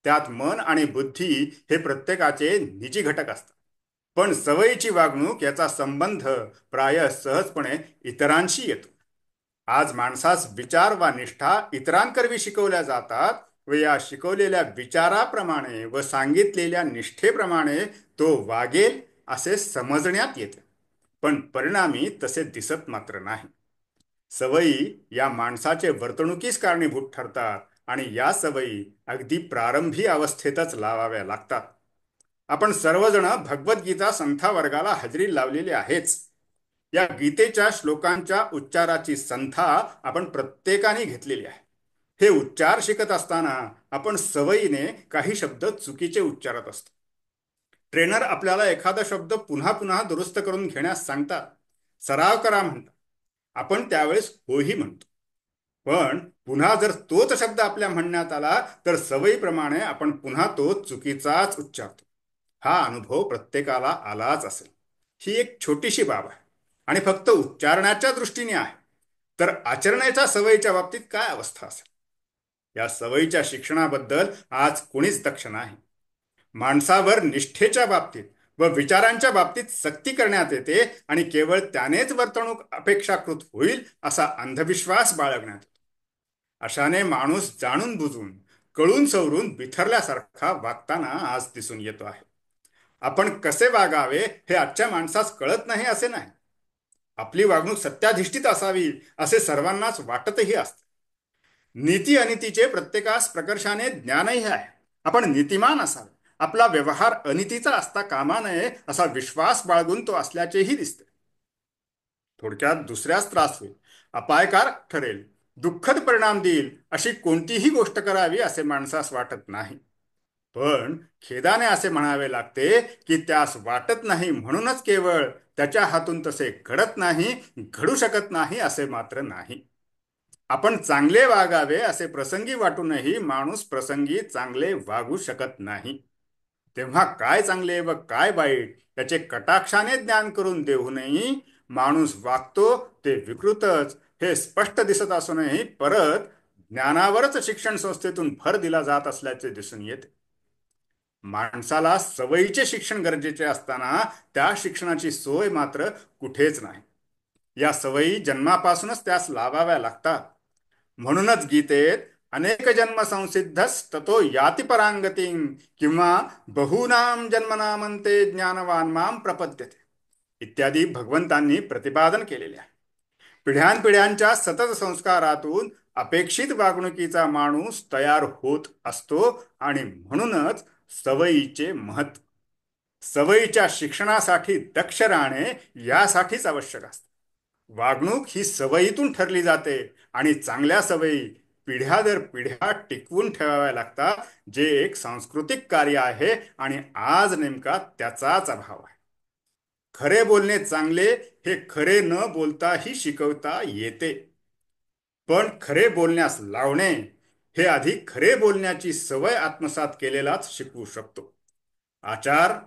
Speaker 4: त्यात मन आणि बुद्धी हे प्रत्येकाचे निजी घटक असतात. पण सवयीची वागणूक याचा संबंध प्राय सहजपणे इतरांशी येतो. आज माणसास विचार वा निष्ठा इतरांकरवी शिकवल्या जातात व या शिकवलेल्या विचाराप्रमाणे व सांगितलेल्या निष्ठेप्रमाणे तो वागेल असे समजण्यात येते. पण परिणामी तसे दिसत मात्र नाही. सवयी या माणसाचे वर्तणुकीस कारणीभूत ठरतात आणि या सवयी अगदी प्रारंभी अवस्थेतच लावाव्या लागतात. आपण सर्वजण भगवद्गीता संथा वर्गाला हजेरी लावलेली आहेच. या गीतेच्या श्लोकांच्या उच्चाराची संथा आपण प्रत्येकाने घेतलेली आहे. हे उच्चार शिकत असताना आपण सवयीने काही शब्द चुकीचे उच्चारत असतो. ट्रेनर आपल्याला एखादा शब्द पुन्हा पुन्हा दुरुस्त करून घेण्यास सांगतात, सराव करा म्हणतात. आपण त्यावेळेस होही म्हणतो. पण पुन्हा जर तोच शब्द आपल्या म्हणण्यात आला तर सवयीप्रमाणे आपण पुन्हा तो चुकीचाच उच्चारतो. हा अनुभव प्रत्येकाला आलाच असेल. ही एक छोटीशी बाब आहे आणि फक्त उच्चारण्याच्या दृष्टीने आहे. तर आचरण्याच्या सवयीच्या बाबतीत काय अवस्था असेल? या सवयीच्या शिक्षणाबद्दल आज कोणीच दक्ष नाही. माणसावर निष्ठेच्या बाबतीत व विचारांच्या बाबतीत सक्ती करण्यात येते आणि केवळ त्यानेच वर्तणूक अपेक्षाकृत होईल असा अंधविश्वास बाळगण्यात येतो. अशाने माणूस जाणून बुजून, कळून सवरून बिथरल्यासारखा वागताना आज दिसून येतो आहे. आपण कसे वागावे हे आजच्या माणसास कळत नाही असे नाही. आपली वागणूक सत्याधिष्ठित असावी असे सर्वांनाच वाटतही असते. नीती अनितीचे प्रत्येकास प्रकर्षाने ज्ञानही आहे. आपण नीतिमान असावे, आपला व्यवहार अनितीचा असता कामा नये असा विश्वास बाळगून तो असल्याचेही दिसते. थोडक्यात दुसऱ्यास त्रास होईल, अपायकारक ठरेल, दुःखद परिणाम देईल अशी कोणतीही गोष्ट करावी असे माणसास वाटत नाही. पण खेदाने असे म्हणावे लागते की त्यास वाटत नाही म्हणूनच केवळ त्याच्या हातून तसे घडत नाही, घडू शकत नाही असे मात्र नाही. आपण चांगले वागावे असे प्रसंगी वाटूनही माणूस प्रसंगी चांगले वागू शकत नाही. तेव्हा काय चांगले व काय वाईट त्याचे कटाक्षाने ज्ञान करून देऊनही माणूस वागतो ते विकृतच हे स्पष्ट दिसत असूनही परत ज्ञानावरच शिक्षण संस्थेतून भर दिला जात असल्याचे दिसून येते. माणसाला सवयीचे शिक्षण गरजेचे असताना त्या शिक्षणाची सोय मात्र कुठेच नाही. या सवयी जन्मापासूनच त्यास लावाव्या लागतात. म्हणूनच गीतेत अनेक जन्म संसिद्धस ततो याति परांगतीं किंवा बहूनाम जन्मनामंते ज्ञानवान माम प्रपद्यते इत्यादी भगवंतांनी प्रतिपादन केलेले आहे. पिढ्यानपिढ्यांच्या सतत संस्कारातून अपेक्षित वागणुकीचा माणूस तयार होत असतो आणि म्हणूनच सवयीचे महत्व, सवयीच्या शिक्षणासाठी दक्ष राहणे यासाठीच आवश्यक असते. वागणूक ही सवयीतून ठरली जाते आणि चांगल्या सवयी पिढ्या दर पिढ्या टिकवून ठेवाव्या लागतात, जे एक सांस्कृतिक कार्य आहे आणि आज नेमका त्याचाच अभाव आहे. खरे बोलणे चांगले हे खरे न बोलताही शिकवता येते, पण खरे बोलण्यास लावणे हे आधी खरे बोलण्याची सवय आत्मसात केलेलाच शिकवू शकतो. आचार,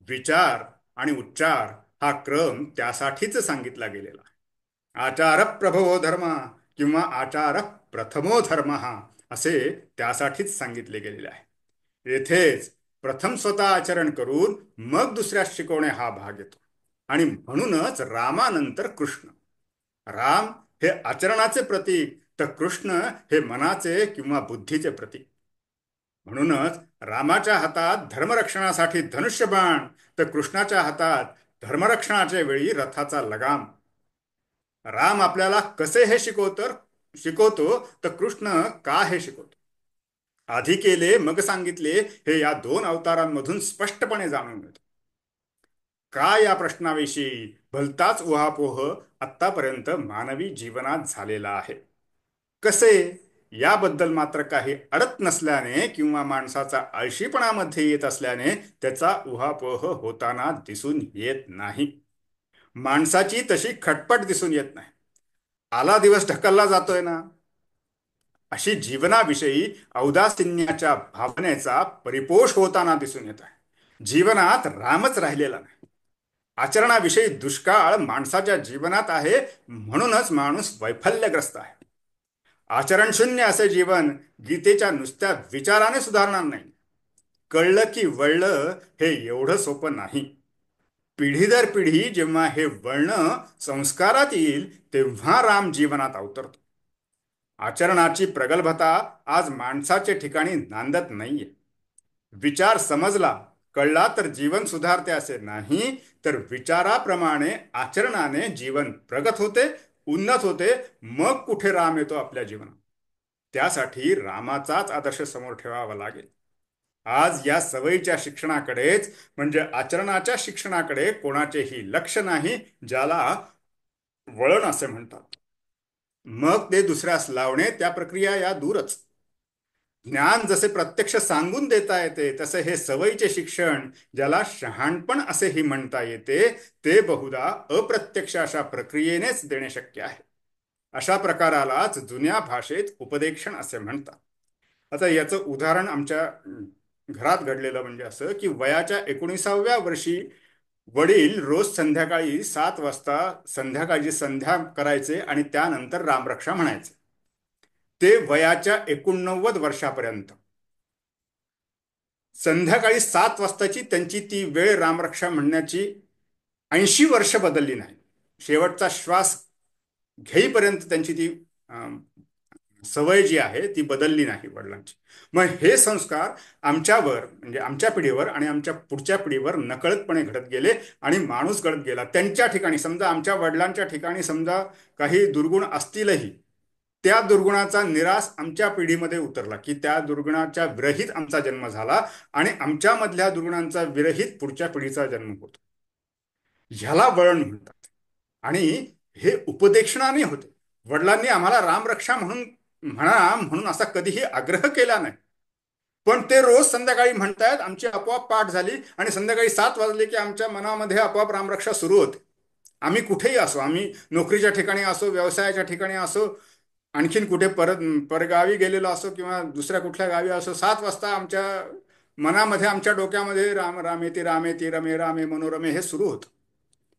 Speaker 4: विचार आणि उच्चार हा क्रम त्यासाठीच सांगितला गेलेला आहे. आचार प्रभवो धर्म किंवा आचार प्रथमो धर्म असे त्यासाठीच सांगितले गेलेले आहे. येथेच प्रथम स्वतः आचरण करून मग दुसऱ्यास शिकवणे हा भाग येतो. आणि म्हणूनच रामानंतर कृष्ण. राम हे आचरणाचे प्रतीक, तर कृष्ण हे मनाचे किंवा बुद्धीचे प्रतीक. म्हणूनच रामाच्या हातात धर्मरक्षणासाठी धनुष्यबाण, तर कृष्णाच्या हातात धर्मरक्षणाच्या वेळी रथाचा लगाम. राम आपल्याला कसे हे शिकवतो, तर कृष्ण का हे शिकवतो. आधी केले मग सांगितले हे या दोन अवतारांमधून स्पष्टपणे जाणून येतो. का या प्रश्नाविषयी भलताच उहापोह आत्तापर्यंत मानवी जीवनात झालेला आहे. कसे याबद्दल मात्र काही अडत नसल्याने किंवा माणसाचा आळशीपणामध्ये येत असल्याने त्याचा उहापोह होताना दिसून येत नाही. माणसाची तशी खटपट दिसून येत नाही. आला दिवस ढकलला जातोय ना, अशी जीवनाविषयी औदासिन्याच्या भावनेचा परिपोष होताना दिसून येत आहे. जीवनात रामच राहिलेला नाही. आचरणाविषयी दुष्काळ माणसाच्या जीवनात आहे, म्हणूनच माणूस वैफल्यग्रस्त आहे. आचरणशून्य असे जीवन गीतेच्या नुसत्या विचाराने सुधारणार नाही. कळलं की वळलं हे एवढं सोपं नाही. पिढी दर पिढी जेव्हा हे वळणं संस्कारात येईल तेव्हा राम जीवनात अवतरतो. आचरणाची प्रगल्भता आज माणसाच्या ठिकाणी नांदत नाहीये. विचार समजला, कळला तर जीवन सुधारते असे नाही, तर विचाराप्रमाणे आचरणाने जीवन प्रगत होते, उन्नत होते. मग कुठे राम येतो आपल्या जीवनात. त्यासाठी रामाचाच आदर्श समोर ठेवावा लागेल. आज या सवयीच्या शिक्षणाकडेच म्हणजे आचरणाच्या शिक्षणाकडे कोणाचेही लक्ष नाही, ज्याला वळण असे म्हणतात. मग ते दुसऱ्यास लावणे त्या प्रक्रिया या दूरच. ज्ञान जसे प्रत्यक्ष सांगून देता येते, तसे हे सवयीचे शिक्षण, ज्याला शहाणपण असेही म्हणता येते, ते बहुधा अप्रत्यक्ष अशा प्रक्रियेनेच देणे शक्य आहे. अशा प्रकारालाच जुन्या भाषेत उपदेक्षण असे म्हणतात. आता याचं उदाहरण आमच्या घरात घडलेलं म्हणजे असं की वयाच्या 19व्या वर्षी वडील रोज संध्याकाळी 7 वाजता संध्याकाळची संध्या करायचे आणि त्यानंतर रामरक्षा म्हणायचे. ते वयाच्या 89 वर्षापर्यंत संध्याकाळी 7 वाजताची त्यांची ती वेळ रामरक्षा म्हणण्याची 80 वर्ष बदलली नाही. शेवटचा श्वास घेईपर्यंत त्यांची ती सवय जी आहे ती बदलली नाही वडिलांची. मग हे संस्कार आमच्यावर म्हणजे आमच्या पिढीवर आणि आमच्या पुढच्या पिढीवर नकळतपणे घडत गेले आणि माणूस घडत गेला. त्यांच्या ठिकाणी समजा आमच्या वडिलांच्या ठिकाणी समजा काही दुर्गुण असतीलही, त्या दुर्गुणाचा निराश आमच्या पिढीमध्ये उतरला की त्या दुर्गुणाच्या विरहित आमचा जन्म झाला आणि आमच्यामधल्या दुर्गुणांचा विरहित पुढच्या पिढीचा जन्म होतो. ह्याला वळण म्हणतात. आणि हे उपदेक्षणाने होते. वडिलांनी आम्हाला रामरक्षा म्हणून असा कधीही आग्रह केला नाही, पण ते रोज संध्याकाळी म्हणतायत. आमची आपोआप पाठ झाली आणि संध्याकाळी 7 वाजले की आमच्या मनामध्ये आपोआप रामरक्षा सुरू होते. आम्ही कुठेही असो, आम्ही नोकरीच्या ठिकाणी असो, व्यवसायाच्या ठिकाणी असो, आणखीन कुठे परगावी गेलेलो असो किंवा दुसऱ्या कुठल्या गावी असो, 7 वाजता आमच्या मनामध्ये आमच्या डोक्यामध्ये राम रामेती रामेती रमे रामे मनोरमे हे सुरू होतं.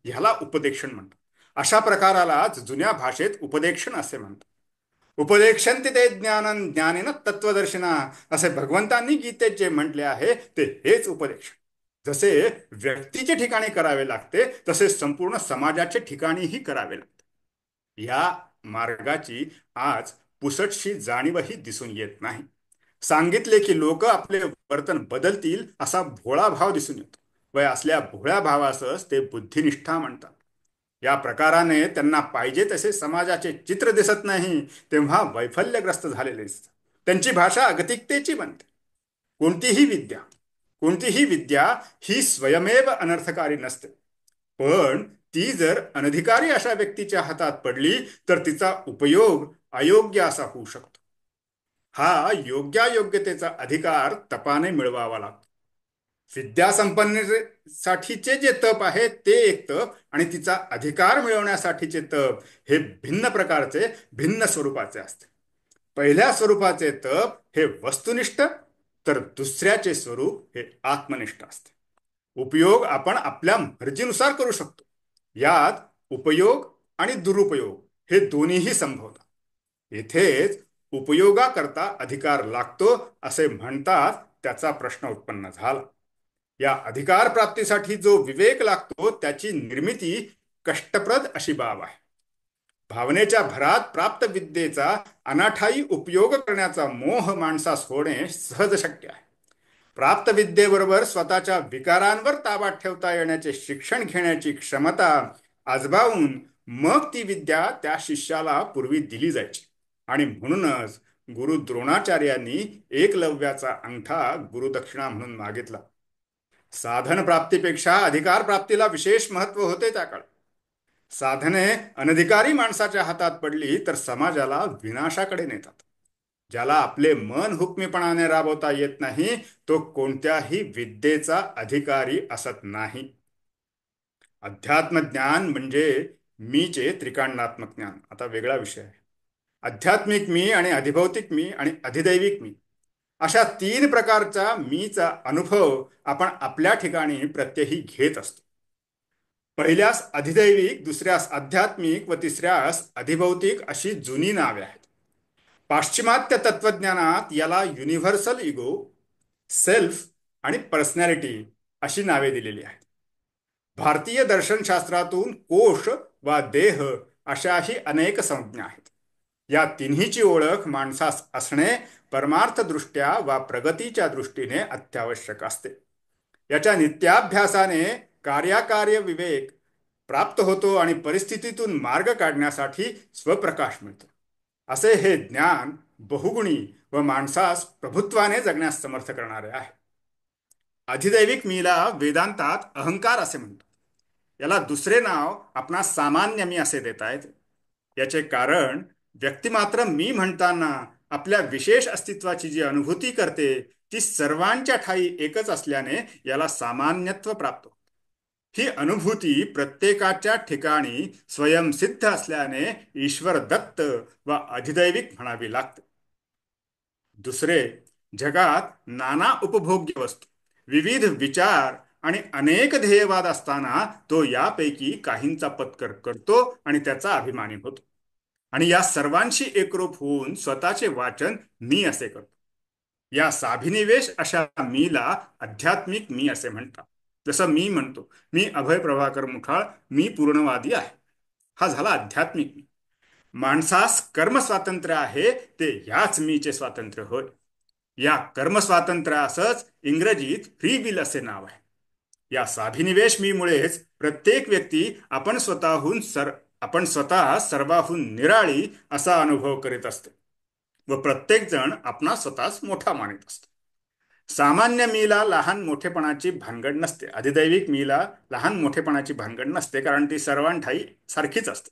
Speaker 4: ह्याला उपदेक्षण म्हणतात. अशा प्रकारालाच जुन्या भाषेत उपदेक्षण असे म्हणतात. उपदेक्षन्ति ते ज्ञानं ज्ञानेन तत्वदर्शिना असे भगवंतांनी गीतेत जे म्हटले आहे ते हेच उपदेक्षण. जसे व्यक्तीच्या ठिकाणी करावे लागते तसे संपूर्ण समाजाच्या ठिकाणीही करावे लागते. या मार्गाची आज पुसटशी जाणीवही दिसून येत नाही. सांगितले की लोक आपले वर्तन बदलतील असा भोळा भाव दिसून येतो. व असल्या भोळ्या भावासच ते बुद्धिनिष्ठा म्हणतात. या प्रकाराने त्यांना पाहिजे तसे समाजाचे चित्र दिसत नाही, तेव्हा वैफल्यग्रस्त झालेले दिसतात. त्यांची भाषा अगतिकतेची बनते. कोणतीही विद्या ही स्वयमेव अनर्थकारी नसते, पण ती जर अनधिकारी अशा व्यक्तीच्या हातात पडली तर तिचा उपयोग अयोग्य असा होऊ शकतो. हा योग्यायोग्यतेचा अधिकार तपाने मिळवावा लागतो. विद्यासंपन्नतेसाठीचे जे तप आहे ते एक तप, आणि तिचा अधिकार मिळवण्यासाठीचे तप हे भिन्न प्रकारचे, भिन्न स्वरूपाचे असते. पहिल्या स्वरूपाचे तप हे वस्तुनिष्ठ, तर दुसऱ्याचे स्वरूप हे आत्मनिष्ठ असते. उपयोग आपण आपल्या मर्जीनुसार करू शकतो. यात उपयोग आणि दुरुपयोग हे दोन्हीही संभवतात. येथेच उपयोगाकरता अधिकार लागतो असे म्हणतात त्याचा प्रश्न उत्पन्न झाला. या अधिकार प्राप्तीसाठी जो विवेक लागतो त्याची निर्मिती कष्टप्रद अशी बाब आहे. भावनेच्या भरात प्राप्त विद्येचा अनाठायी उपयोग करण्याचा मोह माणसास होणे सहज शक्य आहे. प्राप्त विद्येबरोबर स्वतःच्या विकारांवर ताबा ठेवता येण्याचे शिक्षण घेण्याची क्षमता आजमावून मग ती विद्या त्या शिष्याला पूर्वी दिली जायची. आणि म्हणूनच गुरु द्रोणाचार्यांनी एकलव्याचा अंगठा गुरुदक्षिणा म्हणून मागितला. साधन प्राप्तीपेक्षा अधिकार प्राप्तीला विशेष महत्व होते त्या काळात. साधने अनधिकारी माणसाच्या हातात पडली तर समाजाला विनाशाकडे नेतात. ज्याला आपले मन हुकमीपणाने राबवता येत नाही तो कोणत्याही विद्येचा अधिकारी असत नाही. अध्यात्मज्ञान म्हणजे मीचे त्रिकाणात्मक ज्ञान. आता वेगळा विषय आहे. आध्यात्मिक मी आणि अधिभौतिक मी आणि अधिदैविक मी अशा तीन प्रकारचा मीचा अनुभव आपण आपल्या ठिकाणी प्रत्यही घेत असतो. पहिल्यास अधिदैविक, दुसऱ्यास आध्यात्मिक व तिसऱ्यास अधिभौतिक अशी जुनी नावे आहेत. पाश्चिमात्य तत्वज्ञानात याला युनिव्हर्सल इगो, सेल्फ आणि पर्सनॅलिटी अशी नावे दिलेली आहेत. भारतीय दर्शनशास्त्रातून कोश वा देह अशाही अनेक संज्ञा आहेत. या तिन्हीची ओळख माणसास असणे परमार्थदृष्ट्या वा प्रगतीच्या दृष्टीने अत्यावश्यक असते. याच्या नित्याभ्यासाने कार्याकार्य विवेक प्राप्त होतो आणि परिस्थितीतून मार्ग काढण्यासाठी स्वप्रकाश मिळतो. असे हे ज्ञान बहुगुणी व माणसास प्रभुत्वाने जगण्यास समर्थ करणारे आहे. अधिदैविक मीला वेदांतात अहंकार असे म्हणतात. याला दुसरे नाव आपणास सामान्य मी असे देता येते. याचे कारण व्यक्तिमात्र मी म्हणताना आपल्या विशेष अस्तित्वाची जी अनुभूती करते ती सर्वांच्या ठायी एकच असल्याने याला सामान्यत्व प्राप्त होते. ही अनुभूती प्रत्येकाच्या ठिकाणी स्वयंसिद्ध असल्याने ईश्वर दत्त व अधिदैविक म्हणावी लागते. दुसरे, जगात नाना उपभोग्य वस्तू, विविध विचार आणि अनेक ध्येयवाद असताना तो यापैकी काहींचा पत्कर करतो आणि त्याचा अभिमानी होतो आणि या सर्वांशी एकरूप होऊन स्वतःचे वाचन मी असे करतो. या साभिनिवेश अशा मीला आध्यात्मिक मी असे म्हणतात. जसं मी म्हणतो मी अभय प्रभाकर मुठाळ, मी पूर्णवादी आहे, हा झाला आध्यात्मिक मी. माणसास कर्म स्वातंत्र्य आहे ते ह्याच मीचे स्वातंत्र्य होय. या कर्मस्वातंत्र्यासच इंग्रजीत फ्री विल असे नाव आहे. या साभिनिवेश मीमुळेच प्रत्येक व्यक्ती आपण स्वतः सर्वाहून निराळी असा अनुभव करीत असते व प्रत्येक जण आपणा स्वतःच मोठा मानित असतो. सामान्य मीला लहान मोठेपणाची भानगड नसते. अधिदैविक मीला लहान मोठेपणाची भानगड नसते कारण ती सर्वांठाई सारखीच असते.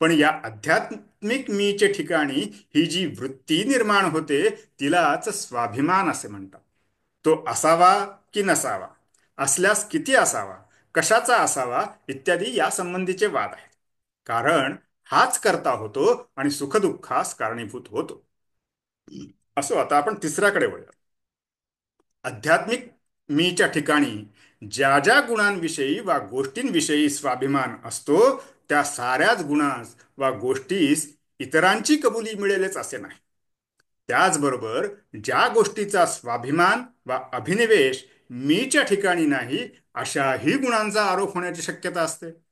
Speaker 4: पण या आध्यात्मिक मीचे ठिकाणी ही जी वृत्ती निर्माण होते तिलाच स्वाभिमान असे म्हणतात. तो असावा की नसावा, असल्यास किती असावा, कशाचा असावा इत्यादी या संबंधीचे वाद आहेत. कारण हाच करता होतो आणि सुखदुःखास कारणीभूत होतो. असो, आता आपण तिसऱ्याकडे वळूया. आध्यात्मिक मीच्या ठिकाणी ज्या ज्या गुणांविषयी वा गोष्टींविषयी स्वाभिमान असतो त्या साऱ्याच गुणांस वा गोष्टीस इतरांची कबुली मिळेलच असे नाही. त्याचबरोबर ज्या गोष्टीचा स्वाभिमान वा अभिनिवेश मीच्या ठिकाणी नाही अशाही गुणांचा आरोप होण्याची शक्यता असते.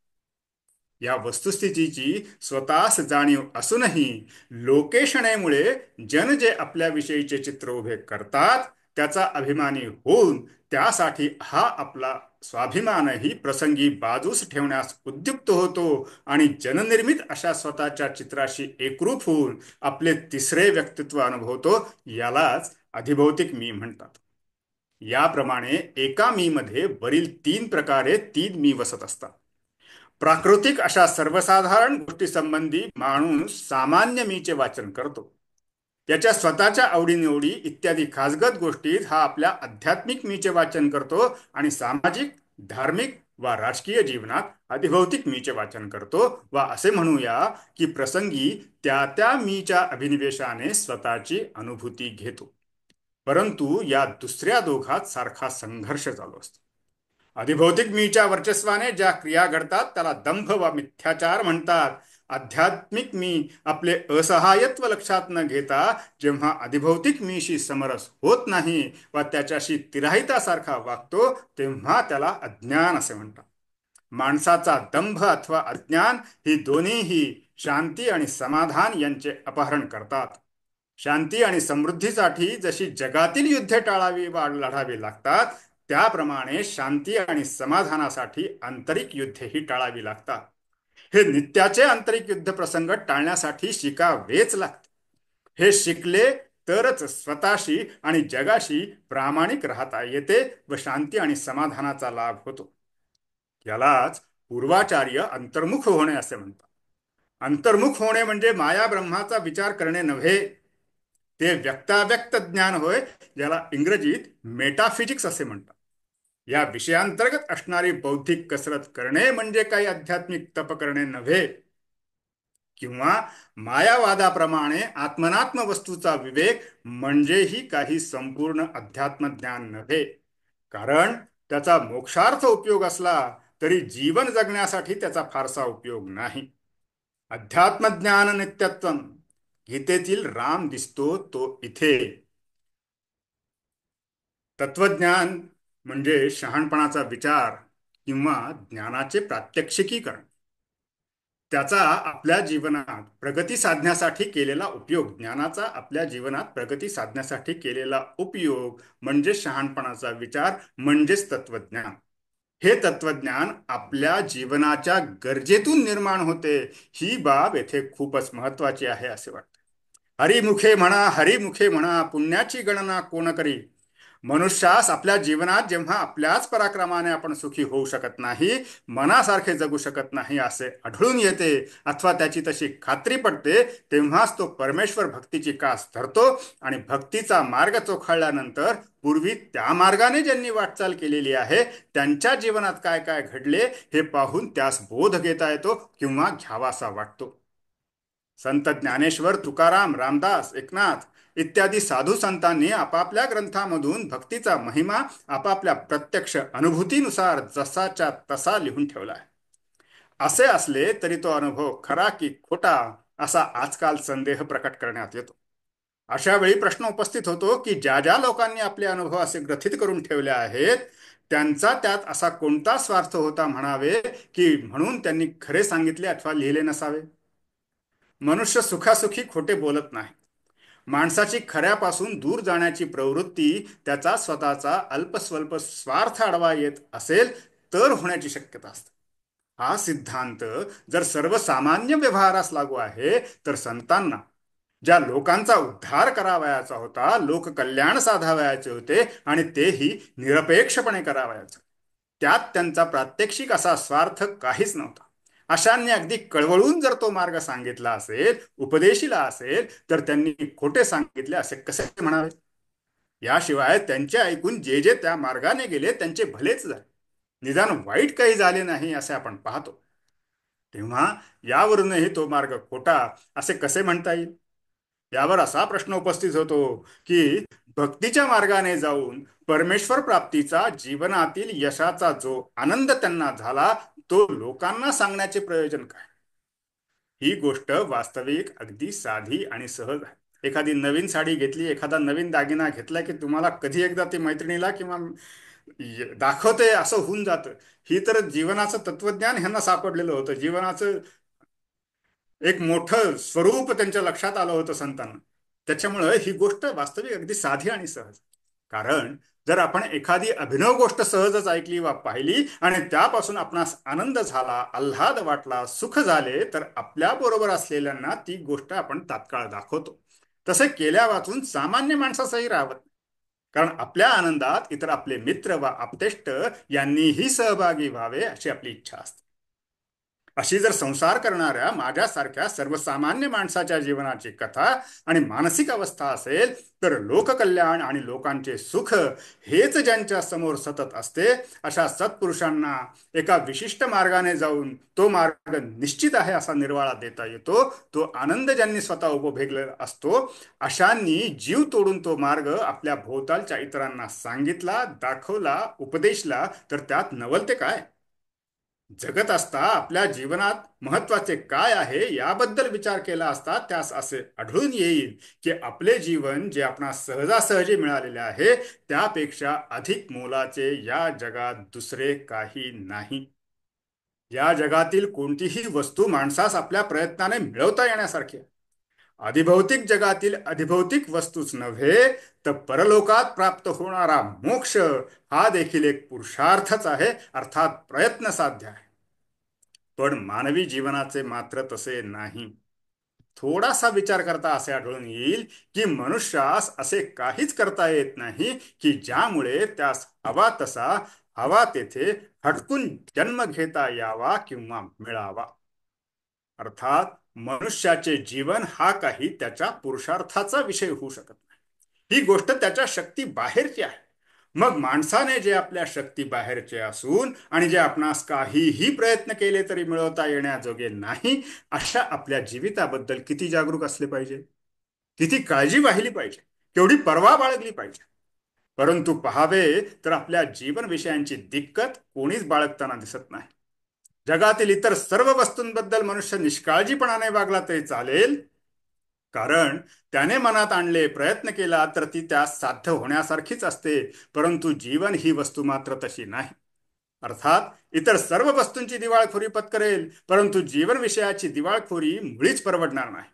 Speaker 4: या वस्तुस्थितीची स्वतःस जाणीव असूनही लोकेशनेमुळे जन जे आपल्याविषयीचे चित्र उभे करतात त्याचा अभिमानी होऊन त्यासाठी हा आपला स्वाभिमानही प्रसंगी बाजूस ठेवण्यास उद्युक्त होतो आणि जननिर्मित अशा स्वतःच्या चित्राशी एकरूप होऊन आपले तिसरे व्यक्तित्व अनुभवतो. यालाच अधिभौतिक मी म्हणतात. याप्रमाणे एका मी मध्ये वरील तीन प्रकारे तीन मी वसत असतात. प्राकृतिक अशा सर्वसाधारण गोष्टी संबंधी माणूस सामान्य मीचे वाचन करतो. त्याच्या स्वतःच्या आवडीनिवडी इत्यादी खासगत गोष्टीत हा आपल्या आध्यात्मिक मीचे वाचन करतो आणि सामाजिक, धार्मिक वा राजकीय जीवनात अधिभौतिक मीचे वाचन करतो, वा असे म्हणूया की प्रसंगी त्या त्या मीच्या अभिनिवेशाने स्वतःची अनुभूती घेतो. परंतु या दुसऱ्या दोघात सारखा संघर्ष चालू असतो. अधिभौतिक मीच्या वर्चस्वाने ज्या क्रिया घडतात त्याला दंभ वा मिथ्याचार म्हणतात. आध्यात्मिक मी आपले असहायत्व लक्षात न घेता जेव्हा अधिभौतिक मीशी समरस होत नाही वा त्याच्याशी तिराहितासारखा वागतो तेव्हा त्याला अज्ञान असे म्हणतात. माणसाचा दंभ अथवा अज्ञान ही दोन्हीही शांती आणि समाधान यांचे अपहरण करतात. शांती आणि समृद्धीसाठी जशी जगातील युद्धे टाळावी वा लढावी लागतात, त्याप्रमाणे शांती आणि समाधानासाठी आंतरिक युद्धेही टाळावी लागतात. हे नित्याचे आंतरिक युद्ध प्रसंग टाळण्यासाठी शिकावेच लागते. हे शिकले तरच स्वतःशी आणि जगाशी प्रामाणिक राहता येते व शांती आणि समाधानाचा लाभ होतो. यालाच पूर्वाचार्य अंतर्मुख होणे असे म्हणतात. अंतर्मुख होणे म्हणजे माया ब्रह्माचा विचार करणे नव्हे, ते व्यक्ताव्यक्त ज्ञान होय, ज्याला इंग्रजीत मेटाफिजिक्स असे म्हणतात. या विषयांतर्गत असणारी बौद्धिक कसरत करणे म्हणजे काही आध्यात्मिक तप करणे नव्हे, किंवा मायावादाप्रमाणे आत्मनात्म वस्तूचा विवेक म्हणजेही काही संपूर्ण अध्यात्मज्ञान नव्हे. कारण त्याचा मोक्षार्थ उपयोग असला तरी जीवन जगण्यासाठी त्याचा फारसा उपयोग नाही. अध्यात्मज्ञान नित्यत्वम, गीतेतील राम दिसतो तो इथे. तत्वज्ञान म्हणजे शहाणपणाचा विचार किंवा ज्ञानाचे प्रात्यक्षिकीकरण. त्याचा आपल्या जीवनात प्रगती साधण्यासाठी केलेला उपयोग, ज्ञानाचा आपल्या जीवनात प्रगती साधण्यासाठी केलेला उपयोग म्हणजे शहाणपणाचा विचार, म्हणजेच तत्वज्ञान. हे तत्वज्ञान आपल्या जीवनाच्या गरजेतून निर्माण होते. ही बाब येथे खूपच महत्वाची आहे असे वाटते. हरिमुखे म्हणा, हरिमुखे म्हणा, पुण्याची गणना कोण करी. मनुष्यास आपल्या जीवनात जेव्हा आपल्याच पराक्रमाने आपण सुखी होऊ शकत नाही, मनासारखे जगू शकत नाही असे आढळून येते अथवा त्याची तशी खात्री पडते, तेव्हाच तो परमेश्वर भक्तीची कास धरतो आणि भक्तीचा मार्ग चोखाळल्यानंतर पूर्वी त्या मार्गाने ज्यांनी वाटचाल केलेली आहे त्यांच्या जीवनात काय काय घडले हे पाहून त्यास बोध घेता येतो किंवा घ्यावासा वाटतो. संत ज्ञानेश्वर, तुकाराम, रामदास, एकनाथ इत्यादी साधू संतांनी आपापल्या ग्रंथामधून भक्तीचा महिमा आपापल्या प्रत्यक्ष अनुभूतीनुसार जसाच्या तसा लिहून ठेवला आहे. असे असले तरी तो अनुभव खरा की खोटा असा आजकाल संदेह प्रकट करण्यात येतो. अशा वेळी प्रश्न उपस्थित होतो की ज्या ज्या लोकांनी आपले अनुभव असे ग्रथित करून ठेवले आहेत त्यांचा त्यात असा कोणता स्वार्थ होता म्हणावे की म्हणून त्यांनी खरे सांगितले अथवा लिहिले नसावे. मनुष्य सुखासुखी खोटे बोलत नाही. माणसाची खऱ्यापासून दूर जाण्याची प्रवृत्ती त्याचा स्वतःचा अल्पस्वल्प स्वार्थ आडवा येत असेल तर होण्याची शक्यता असते. हा सिद्धांत जर सर्वसामान्य व्यवहारास लागू आहे तर संतांना ज्या लोकांचा उद्धार करावयाचा होता, लोककल्याण साधावयाचे होते आणि तेही निरपेक्षपणे करावयाचे, त्यात त्यांचा प्रात्यक्षिक असा स्वार्थ काहीच नव्हता. अशांनी अगदी कळवळून जर तो मार्ग सांगितला असेल, उपदेशिला असेल, तर त्यांनी खोटे सांगितले असे कसे म्हणावे. याशिवाय त्यांचे ऐकून जे जे त्या मार्गाने गेले त्यांचे भलेच झाले, निदान वाईट काही झाले नाही असे आपण पाहतो. तेव्हा यावरूनही तो मार्ग खोटा असे कसे म्हणता येईल. यावर असा प्रश्न उपस्थित होतो की भक्तीच्या मार्गाने जाऊन परमेश्वर प्राप्तीचा, जीवनातील यशाचा जो आनंद त्यांना झाला तो लोकांना सांगण्याचे प्रयोजन काय. ही गोष्ट वास्तविक अगदी साधी आणि सहज आहे. एखादी नवीन साडी घेतली, एखादा नवीन दागिना घेतला की तुम्हाला कधी एकदा ते मैत्रिणीला किंवा दाखवते असं होऊन जातं. ही तर जीवनाचं तत्वज्ञान ह्यांना सापडलेलं होतं. जीवनाचं एक मोठं स्वरूप त्यांच्या लक्षात आलं होतं संतांना. त्याच्यामुळे ही गोष्ट वास्तविक अगदी साधी आणि सहज. कारण जर आपण एखादी अभिनव गोष्ट सहजच ऐकली वा पाहिली आणि त्यापासून आपणास आनंद झाला, आल्हाद वाटला, सुख झाले, तर आपल्या बरोबर असलेल्यांना ती गोष्ट आपण तात्काळ दाखवतो. तसे केल्या वाचून सामान्य माणसासही राहत, कारण आपल्या आनंदात इतर आपले मित्र वा आप्तेष्ट यांनीही सहभागी व्हावे अशी आपली इच्छा असते. अशी जर संसार करणाऱ्या माझ्यासारख्या सर्वसामान्य माणसाच्या जीवनाची कथा आणि मानसिक अवस्था असेल, तर लोककल्याण आणि लोकांचे सुख हेच ज्यांच्या समोर सतत असते, अशा सत्पुरुषांना एका विशिष्ट मार्गाने जाऊन तो मार्ग निश्चित आहे असा निर्वाळा देता येतो. तो आनंद ज्यांनी स्वतः उपभोगलेला असतो, अशांनी जीव तोडून तो मार्ग आपल्या भोवतालच्या इतरांना सांगितला, दाखवला, उपदेशला, तर त्यात नवलते काय? जगत असता आपल्या जीवनात महत्वाचे काय आहे याबद्दल विचार केला असता त्यास असे आढळून येईल की आपले जीवन जे आपणास सहजासहजी मिळालेले आहे त्यापेक्षा अधिक मोलाचे या जगात दुसरे काही नाही. या जगातील कोणतीही वस्तू माणसास आपल्या प्रयत्नाने मिळवता येण्यासारखी आहे. अधिभौतिक जगातील अधिभौतिक वस्तूच नव्हे, तर परलोकात प्राप्त होणारा मोक्ष हा देखील एक पुरुषार्थच आहे, अर्थात प्रयत्न साध्य आहे. पण मानवी जीवनाचे मात्र तसे नाही. थोडासा विचार करता असे आढळून येईल की मनुष्यास असे काहीच करता येत नाही की ज्यामुळे त्यास हवा तसा, हवा तेथे हटकून जन्म घेता यावा किंवा मिळावा. अर्थात मनुष्याचे जीवन हा काही त्याच्या पुरुषार्थाचा विषय होऊ शकत नाही. ही गोष्ट त्याच्या शक्ती बाहेरची आहे. मग माणसाने जे आपल्या शक्ती बाहेरचे असून आणि जे आपणास काहीही प्रयत्न केले तरी मिळवता येण्याजोगे नाही, अशा आपल्या जीविताबद्दल किती जागरूक असले पाहिजे, किती काळजी वाहिली पाहिजे, केवढी पर्वा बाळगली पाहिजे. परंतु पहावे तर आपल्या जीवन विषयांची दिक्कत कोणीच बाळगताना दिसत नाही. जगातील इतर सर्व वस्तूंबद्दल मनुष्य निष्काळजीपणाने वागला तरी चालेल, कारण त्याने मनात आणले, प्रयत्न केला तर ती त्यास साध्य होण्यासारखीच असते. परंतु जीवन ही वस्तू मात्र तशी नाही. अर्थात इतर सर्व वस्तूंची दिवाळखोरी पत्करेल, परंतु जीवन विषयाची दिवाळखोरी मुळीच परवडणार नाही.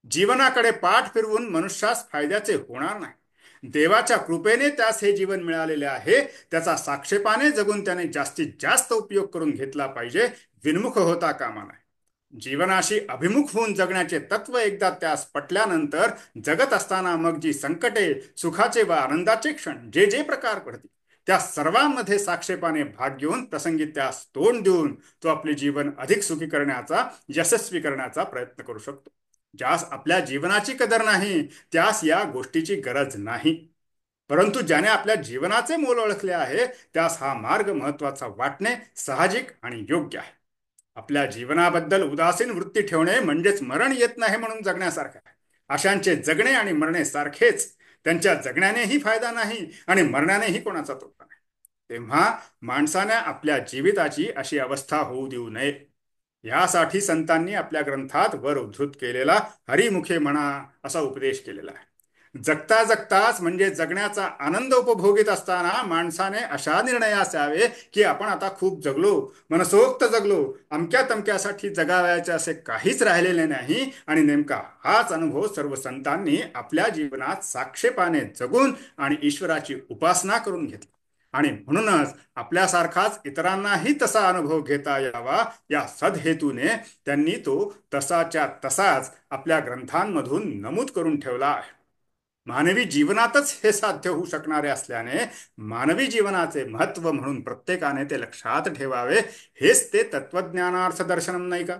Speaker 4: जीवनाकडे पाठ फिरवून मनुष्यास फायद्याचे होणार नाही. देवाच्या कृपेने त्यास हे जीवन मिळालेले आहे, त्याचा साक्षेपाने जगून त्याने जास्तीत जास्त उपयोग करून घेतला पाहिजे, विन्मुख होता कामा नये. जीवनाशी अभिमुख होऊन जगण्याचे तत्व एकदा त्यास पटल्यानंतर जगत असताना मग जी संकटे, सुखाचे व आनंदाचे क्षण जे जे प्रकार पडतील त्या सर्वांमध्ये साक्षेपाने भाग घेऊन प्रसंगी त्यास तोंड देऊन तो आपले जीवन अधिक सुखी करण्याचा, यशस्वी करण्याचा प्रयत्न करू शकतो. ज्यास आपल्या जीवनाची कदर नाही त्यास या गोष्टीची गरज नाही. परंतु ज्याने आपल्या जीवनाचे मोल ओळखले आहे त्यास हा मार्ग महत्वाचा वाटणे साहजिक आणि योग्य आहे. आपल्या जीवनाबद्दल उदासीन वृत्ती ठेवणे म्हणजेच मरण येत नाही म्हणून जगण्यासारखे आहे. अशांचे जगणे आणि मरणे सारखेच. त्यांच्या जगण्यानेही फायदा नाही आणि मरण्यानेही कोणाचा तोटा नाही. तेव्हा माणसाने आपल्या जीविताची अशी अवस्था होऊ देऊ नये. यासाठी संतांनी आपल्या ग्रंथात वर उद्धृत केलेला हरिमुखे म्हणा असा उपदेश केलेला आहे. जगता जगताच म्हणजे जगण्याचा आनंद उपभोगीत असताना माणसाने अशा निर्णयास यावे की आपण आता खूप जगलो, मनसोक्त जगलो, अमक्या तमक्यासाठी जगावयाचे असे काहीच राहिलेले नाही. आणि नेमका हाच अनुभव सर्व संतांनी आपल्या जीवनात साक्षेपाने जगून आणि ईश्वराची उपासना करून घेतला. आणि म्हणूनच आपल्यासारखाच इतरांनाही तसा अनुभव घेता यावा या सदहेतूने त्यांनी तो तसाच्या तसाच आपल्या ग्रंथांमधून नमूद करून ठेवला आहे. मानवी जीवनातच हे साध्य होऊ शकणारे असल्याने मानवी जीवनाचे महत्व म्हणून प्रत्येकाने ते लक्षात ठेवावे. हेच ते तत्वज्ञानार्थ दर्शनम नाही का?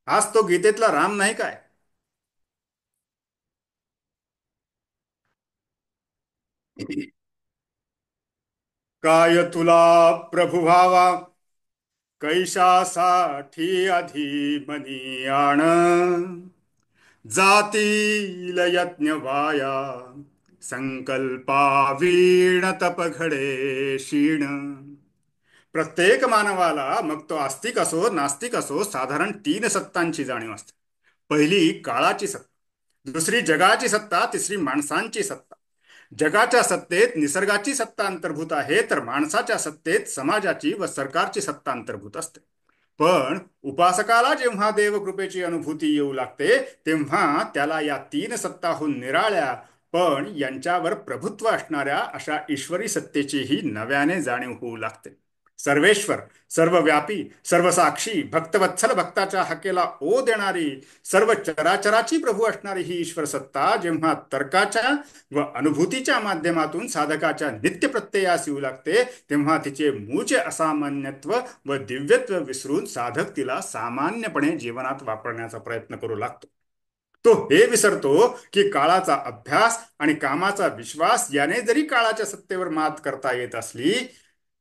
Speaker 4: हाच तो गीतेतला राम नाही काय? काय तुला प्रभु भावा कैशासाठी आधी मनी आण, जातील यज्ञ वाया संकल्पा वीण तप घडे क्षीण. प्रत्येक मानवाला मग तो आस्तिक असो नास्तिक असो साधारण 3 सत्तांची जाणीव असते. पहिली काळाची सत्ता, दुसरी जगाची सत्ता, तिसरी माणसांची सत्ता. जगाच्या सत्तेत निसर्गाची सत्ता अंतर्भूत आहे, तर माणसाच्या सत्तेत समाजाची व सरकारची सत्ता अंतर्भूत असते. पण उपासकाला जेव्हा देवकृपेची अनुभूती येऊ लागते तेव्हा त्याला या 3 सत्ताहून निराळ्या पण यांच्यावर प्रभुत्व असणाऱ्या अशा ईश्वरी सत्तेचीही नव्याने जाणीव होऊ लागते. सर्वेश्वर, सर्वव्यापी, सर्वसाक्षी, भक्तवत्सल, भक्ताच्या हाकेला ओ देणारी, सर्व चराचराची प्रभू असणारी ही ईश्वर सत्ता जेव्हा तर्काच्या व अनुभूतीच्या माध्यमातून साधकाच्या नित्य प्रत्ययास येऊ लागते, तेव्हा तिचे मूळचे असामान्यत्व व दिव्यत्व विसरून साधक तिला सामान्यपणे जीवनात वापरण्याचा प्रयत्न करू लागतो. तो हे विसरतो की काळाचा अभ्यास आणि कामाचा विश्वास याने जरी काळाच्या सत्तेवर मात करता येत असली,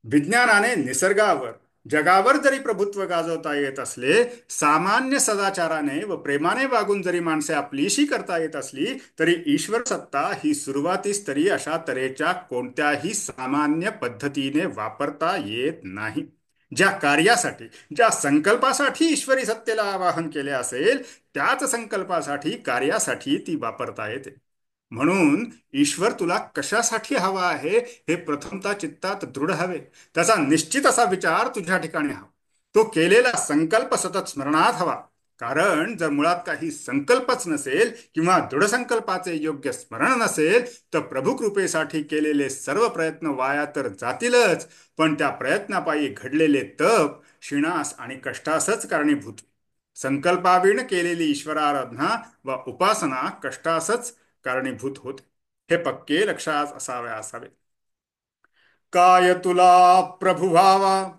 Speaker 4: विज्ञानाने निसर्गावर, जगावर जरी प्रभुत्व गाजवता येत असले, सामान्य सदाचाराने व प्रेमाने वागून जरी माणसे आपलीशी करता येत असली, तरी ईश्वर सत्ता ही सुरुवातीस तरी अशा तऱ्हेच्या कोणत्याही सामान्य पद्धतीने वापरता येत नाही. ज्या कार्यासाठी, ज्या संकल्पासाठी ईश्वरी सत्तेला आवाहन केले असेल, त्याच संकल्पासाठी, कार्यासाठी ती वापरता येते. म्हणून ईश्वर तुला कशासाठी हवा आहे हे प्रथमतः चित्तात दृढ हवे. त्याचा निश्चित असा विचार तुझ्या ठिकाणी हवा. तो केलेला संकल्प सतत स्मरणात हवा. कारण जर मुळात काही संकल्पच नसेल किंवा दृढसंकल्पाचे योग्य स्मरण नसेल, तर प्रभू कृपेसाठी केलेले सर्व प्रयत्न वाया तर जातीलच, पण त्या प्रयत्नापायी घडलेले तप शिणास आणि कष्टासच कारणीभूत. संकल्पाविण केलेली ईश्वराराधना व उपासना कष्टासच कारणीभूत होते. हे पक्के लक्षात असावे. काय तुला प्रभु व्हावा,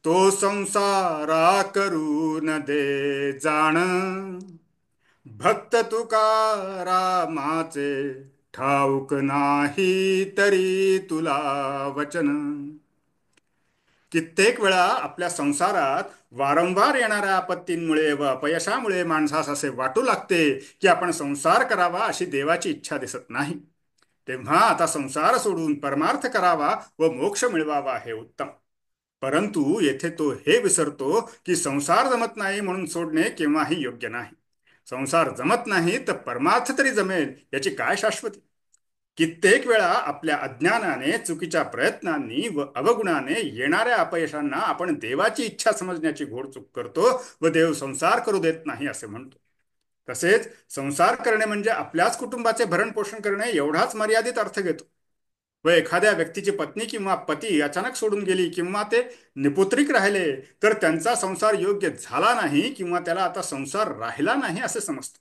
Speaker 4: तो संसारा करू न दे जाण, भक्त तुकारामाचे ठाऊक नाही तरी तुला वचन. कित्येक वेळा आपल्या संसारात वारंवार येणाऱ्या आपत्तींमुळे व अपयशामुळे माणसास असे वाटू लागते की आपण संसार करावा अशी देवाची इच्छा दिसत नाही. तेव्हा आता संसार सोडून परमार्थ करावा व मोक्ष मिळवावा हे उत्तम. परंतु येथे तो हे विसरतो की संसार जमत नाही म्हणून सोडणे केव्हाही योग्य नाही. संसार जमत नाही तर परमार्थ तरी जमेल याची काय शाश्वती. कित्येक वेळा आपल्या अज्ञानाने, चुकीच्या प्रयत्नांनी व अवगुणाने येणाऱ्या अपयशांना आपण देवाची इच्छा समजण्याची घोडचूक करतो व देव संसार करू देत नाही असे म्हणतो. तसेच संसार करणे म्हणजे आपल्याच कुटुंबाचे भरण पोषण करणे एवढाच मर्यादित अर्थ घेतो. व एखाद्या व्यक्तीची पत्नी किंवा पती अचानक सोडून गेली किंवा ते निपुत्रिक राहिले तर त्यांचा संसार योग्य झाला नाही किंवा त्याला आता संसार राहिला नाही असे समजतो.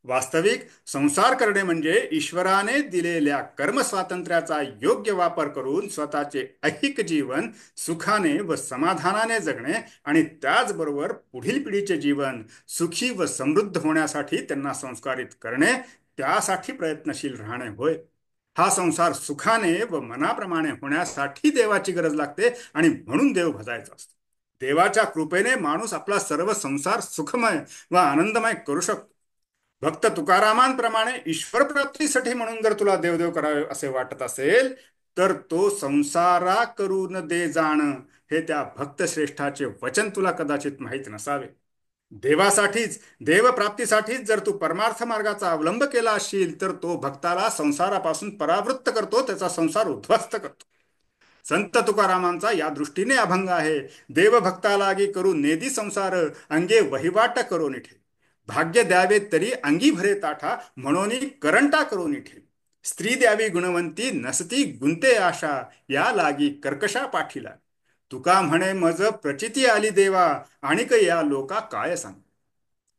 Speaker 4: वास्तविक संसार करणे म्हणजे ईश्वराने दिलेल्या कर्मस्वातंत्र्याचा योग्य वापर करून स्वतःचे ऐहिक जीवन सुखाने व समाधानाने जगणे आणि त्याचबरोबर पुढील पिढीचे जीवन सुखी व समृद्ध होण्यासाठी त्यांना संस्कारित करणे, त्यासाठी प्रयत्नशील राहणे होय. हा संसार सुखाने व मनाप्रमाणे होण्यासाठी देवाची गरज लागते आणि म्हणून देव भजायचा असतो. देवाच्या कृपेने माणूस आपला सर्व संसार सुखमय व आनंदमय करू शकतो. भक्त तुकारामांप्रमाणे ईश्वर प्राप्तीसाठी म्हणून जर तुला देवदेव करावे असे वाटत असेल, तर तो संसारा करू न दे जाण हे त्या भक्तश्रेष्ठाचे वचन तुला कदाचित माहीत नसावे. देवासाठीच, देवप्राप्तीसाठीच जर तू परमार्थ मार्गाचा अवलंब केला असशील तर तो भक्ताला संसारापासून परावृत्त करतो, त्याचा संसार उद्ध्वस्त करतो. संत तुकारामांचा या दृष्टीने अभंग आहे. देवभक्ता लागी करू नेदी संसार, अंगे वहिवाट करो निठे. भाग्य द्यावे तरी अंगी भरे ताठा, म्हणून करंटा करो निठे. स्त्री द्यावी गुणवंती, नसती गुंते आशा, या लागी कर्कशा पाठीला. तुका म्हणे मज प्रचिती आली देवा, आणिक या लोका काय सांग.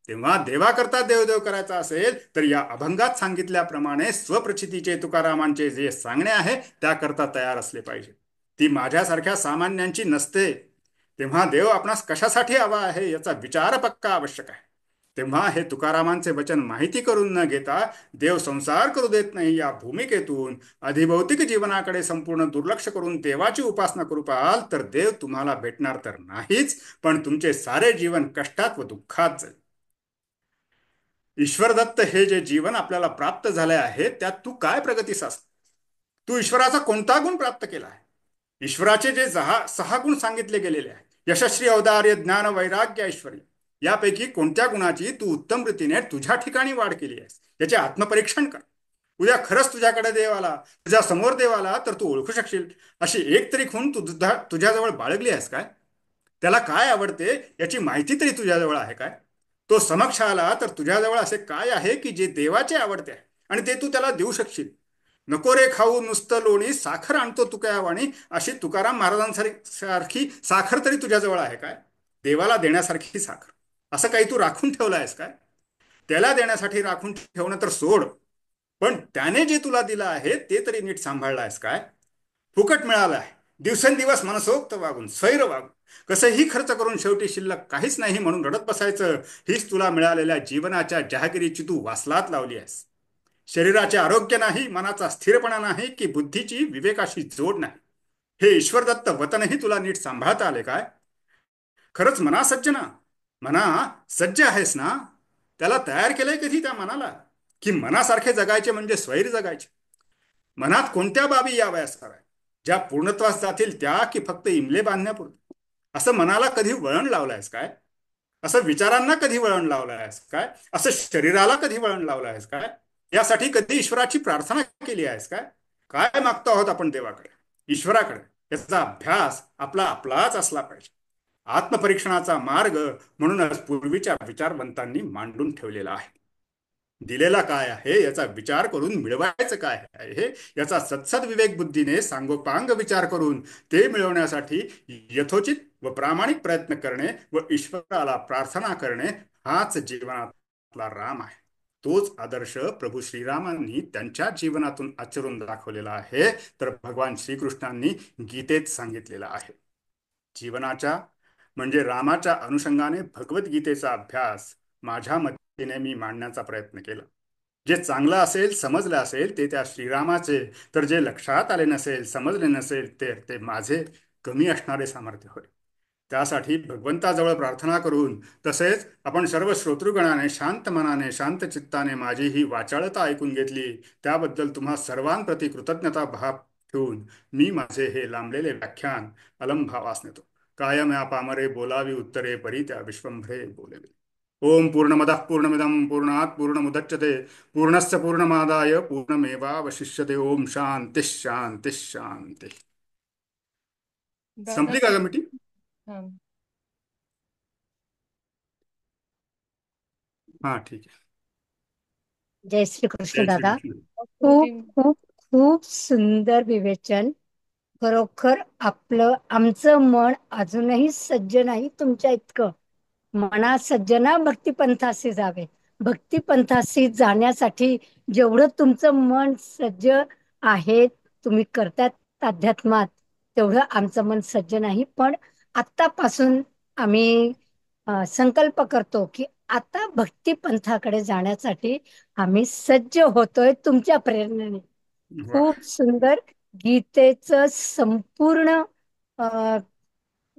Speaker 4: तेव्हा देवाकरता देवदेव करायचा असेल तर या अभंगात सांगितल्याप्रमाणे स्वप्रचितीचे तुकारामांचे जे सांगणे आहे त्याकरता तयार असले पाहिजे. ती माझ्यासारख्या सामान्यांची नसते. तेव्हा देव आपणास कशासाठी हवा आहे याचा विचार पक्का आवश्यक आहे. तेव्हा हे तुकारामांचे वचन माहिती करून न घेता देव संसार करू देत नाही या भूमिकेतून अधिभौतिक जीवनाकडे संपूर्ण दुर्लक्ष करून देवाची उपासना करू पाहाल तर देव तुम्हाला भेटणार तर नाहीच, पण तुमचे सारे जीवन कष्टात व दुःखात जाईल. ईश्वरदत्त हे जे जीवन आपल्याला प्राप्त झाले आहे त्यात तू काय प्रगतीस असत? तू ईश्वराचा कोणता गुण प्राप्त केला आहे? ईश्वराचे जे 6 गुण सांगितले गेलेले आहेत, यशस्वी, औदार्य, ज्ञान, वैराग्य, ऐश्वर्य, यापैकी कोणत्या गुणाची तू उत्तम रीतीने तुझ्या ठिकाणी वाढ केली आहेस याचे आत्मपरीक्षण कर. उद्या खरंच तुझ्याकडे देव आला, तुझ्या समोर देव आला तर तू ओळखू शकशील अशी एक तरी खूण तू तुझ्याजवळ बाळगली आहेस काय? त्याला काय आवडते याची माहिती तरी तुझ्याजवळ आहे काय? तो समक्ष आला तर तुझ्याजवळ असे काय आहे की जे देवाचे आवडते आहे आणि ते तू त्याला देऊ शकशील? नको रे खाऊ नुसतं लोणी, साखर आणतो तुकयावाणी. अशी तुकाराम महाराजांसारखी साखर तरी तुझ्याजवळ आहे काय? देवाला देण्यासारखी साखर असं काही तू राखून ठेवलं आहेस काय? त्याला देण्यासाठी राखून ठेवणं तर सोड, पण त्याने जे तुला दिलं आहे ते तरी नीट सांभाळलं आहेस काय? फुकट मिळालं आहे, दिवसेंदिवस मनसोक्त वागून स्वैर वागून कसंही खर्च करून शेवटी शिल्लक काहीच नाही म्हणून रडत बसायचं. हीच तुला मिळालेल्या जीवनाच्या जहागिरीची तू वासलात लावली आहेस. शरीराचे आरोग्य नाही, मनाचा स्थिरपणा नाही, की बुद्धीची विवेकाशी जोड नाही. हे ईश्वरदत्त वतनही तुला नीट सांभाळता आले काय? खरंच मना सज्जना, मना सज्ज आहेस ना? त्याला तयार केलंय कधी त्या मनाला, की मनासारखे जगायचे म्हणजे स्वैर जगायचे? मनात कोणत्या बाबी याव्यास हव्या, ज्या पूर्णत्वास जातील त्या, की फक्त इमले बांधण्यापुरते? असं मनाला कधी वळण लावलंयस काय? असं विचारांना कधी वळण लावलं आहेस काय? असं शरीराला कधी वळण लावलं आहेस काय? यासाठी कधी ईश्वराची प्रार्थना केली आहेस काय? काय मागतो आहोत आपण देवाकडे, ईश्वराकडे? याचा अभ्यास आपला आपलाच असला पाहिजे. आत्मपरीक्षणाचा मार्ग म्हणूनच पूर्वीच्या विचारवंतांनी मांडून ठेवलेला आहे. दिलेला काय आहे याचा विचार करून मिळवायचं काय आहे याचा सत्सद विवेक बुद्धीने सांगोपांग विचार करून ते मिळवण्यासाठी यथोचित व प्रामाणिक प्रयत्न करणे व ईश्वराला प्रार्थना करणे, हाच जीवनातला राम आहे. तोच आदर्श प्रभू श्रीरामांनी त्यांच्या जीवनातून आचरून दाखवलेला आहे, तर भगवान श्रीकृष्णांनी गीतेत सांगितलेला आहे. जीवनाच्या म्हणजे रामाच्या अनुषंगाने भगवद्गीतेचा अभ्यास माझ्या मतीने मी मांडण्याचा प्रयत्न केला. जे चांगलं असेल, समजलं असेल ते त्या श्रीरामाचे, तर जे लक्षात आले नसेल, समजले नसेल ते माझे कमी असणारे सामर्थ्य होय. त्यासाठी भगवंताजवळ प्रार्थना करून, तसेच आपण सर्व श्रोतृगणाने शांत मनाने शांत चित्ताने माझी ही वाचाळता ऐकून घेतली, त्याबद्दल तुम्हा सर्वांप्रती कृतज्ञता भाव ठेवून मी माझे हे लांबलेले व्याख्यान अलंभावास नेतो. कायम या पामरे बोलावी उत्तरे, परी त्या विश्वंभरे बोलवे. ओम पूर्णमदः पूर्णमिदं पूर्णात् पूर्णमुदच्यते पूर्णस्य पूर्णमादाय पूर्णमेवावशिष्यते. ओम शांती शांती शांती.
Speaker 2: दादा
Speaker 4: संपली का ग मीटिंग?
Speaker 2: हा.
Speaker 1: हाँ,
Speaker 4: हा ठीक आहे.
Speaker 1: जय श्री कृष्ण
Speaker 4: जय श्री
Speaker 1: दादा.
Speaker 4: कृष्ण.
Speaker 1: खूप खूप खूप सुंदर विवेचन. खरोखर आमचं मन अजूनही सज्ज नाही तुमच्या इतकं. मना सज्जना भक्तिपंथासी जावे. भक्तिपंथासी जाण्यासाठी जेवढं तुमचं मन सज्ज आहे, तुम्ही करतात अध्यात्मात, तेवढं आमचं मन सज्ज नाही. पण आत्तापासून आम्ही संकल्प करतो की आता भक्तिपंथाकडे जाण्यासाठी आम्ही सज्ज होतोय तुमच्या प्रेरणेने.
Speaker 4: वा.
Speaker 1: खूप सुंदर गीतेचं संपूर्ण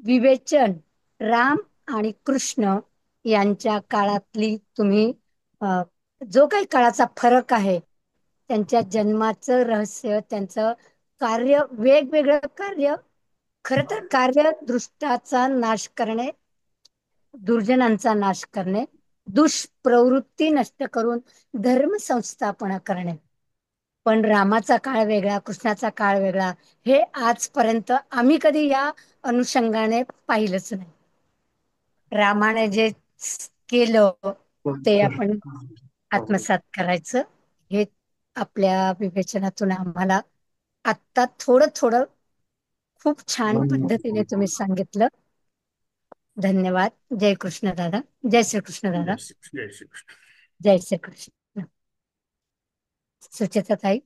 Speaker 1: विवेचन, राम आणि कृष्ण यांच्या काळातली तुम्ही जो काही काळाचा फरक आहे, त्यांच्या जन्माचं रहस्य, त्यांचं कार्य, वेगवेगळं कार्य, खर तर कार्य दृष्टाचा नाश करणे, दुर्जनांचा नाश करणे, दुष्प्रवृत्ती नष्ट करून धर्म संस्थापना करणे. पण रामाचा काळ वेगळा, कृष्णाचा काळ वेगळा, हे आजपर्यंत आम्ही कधी या अनुषंगाने पाहिलंच नाही. रामाने जे केलं ते आपण आत्मसात करायचं, हे आपल्या विवेचनातून आम्हाला आत्ता थोडं थोडं खूप छान पद्धतीने तुम्ही सांगितलं. धन्यवाद. जय कृष्ण दादा. जय श्री कृष्ण दादा.
Speaker 4: जय श्री कृष्ण. जय श्री कृष्ण.
Speaker 1: जय श्री कृष्ण. सुचेता ताई.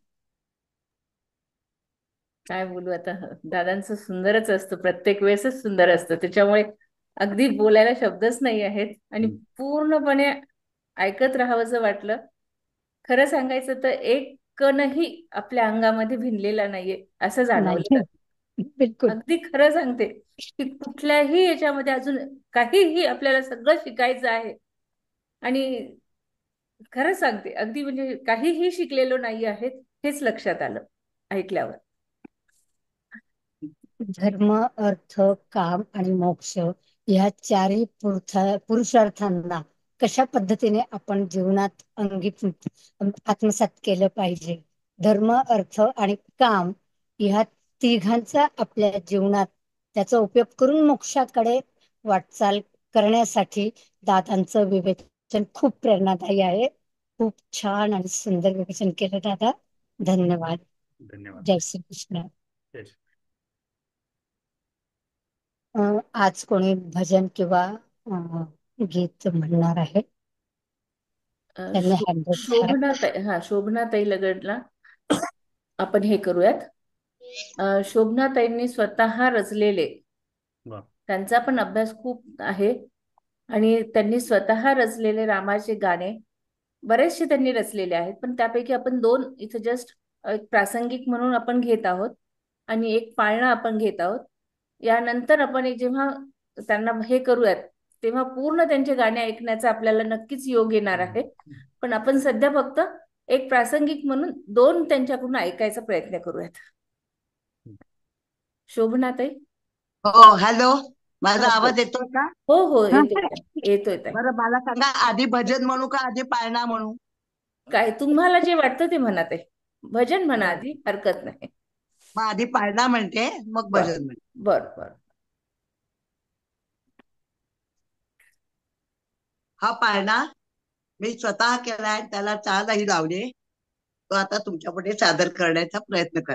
Speaker 2: काय बोलू आता, दादांचं सुंदरच असतं, प्रत्येक वेळेसच सुंदर असतं, त्याच्यामुळे अगदी बोलायला शब्दच नाही आहेत आणि पूर्णपणे ऐकत राहावंसं वाटलं. खरं सांगायचं तर एक कणही आपल्या अंगामध्ये भिनलेला नाहीये असं जाणवलं.
Speaker 1: नाही, बिलकुल.
Speaker 2: अगदी खरं सांगते की कुठल्याही याच्यामध्ये अजून काहीही आपल्याला सगळं शिकायचं आहे. आणि खरं सांगते अगदी म्हणजे काहीही शिकलेलो नाही आहेत हेच लक्षात आलं ऐकल्यावर.
Speaker 1: धर्म, अर्थ, काम आणि मोक्ष या चारही पुरुषार्थांना कशा पद्धतीने आपण जीवनात आत्मसात केलं पाहिजे. धर्म, अर्थ आणि काम ह्या तिघांचा आपल्या जीवनात त्याचा उपयोग करून मोक्षाकडे वाटचाल करण्यासाठी दादांचं विवेचन खूप प्रेरणादायी आहे. खूप छान आणि सुंदर विवेचन केलं दादा. धन्यवाद.
Speaker 4: धन्यवाद
Speaker 1: जय
Speaker 4: ताई.
Speaker 1: श्रीकृष्ण.
Speaker 4: जय श्री-
Speaker 1: आज कोणी भजन किंवा गीत म्हणणार आहे? त्यांनी हँडल करा.
Speaker 2: शोभनाताई लगडला आपण हे करूयात. शोभनाताईंनी स्वतः रचलेले,
Speaker 4: वा.
Speaker 2: त्यांचा पण अभ्यास खूप आहे आणि त्यांनी स्वतः रचलेले रामाचे गाणे बरेचसे त्यांनी रचलेले आहेत, पण त्यापैकी आपण दोन इथे जस्ट एक प्रासंगिक म्हणून आपण घेत आहोत आणि एक पाळणा आपण घेत आहोत. यानंतर आपण एक जेव्हा त्यांना हे करूयात तेव्हा पूर्ण त्यांचे गाणे ऐकण्याचा आपल्याला नक्कीच योग येणार आहे. पण आपण सध्या फक्त एक प्रासंगिक म्हणून दोन त्यांच्याकडून ऐकायचा प्रयत्न करूयात. शोभनाताई.
Speaker 3: हो, हॅलो, माझा
Speaker 2: हो
Speaker 3: आवाज येतोय का?
Speaker 2: हो हो,
Speaker 1: हा,
Speaker 2: येतोय ताई.
Speaker 3: बरं, मला सांगा, आधी भजन म्हणू का आधी पाळणा म्हणू?
Speaker 2: काय तुम्हाला जे वाटतं ते म्हणा ताई. भजन म्हणा
Speaker 3: बरं,
Speaker 2: आधी, हरकत नाही.
Speaker 3: मग आधी पाळणा म्हणते, मग
Speaker 2: बर
Speaker 3: भजन म्हणते.
Speaker 2: बर बर.
Speaker 3: हा पाळणा मी स्वतः केलाय, त्याला चालही लावले. तो आता तुमच्या पुढे सादर करण्याचा प्रयत्न कर.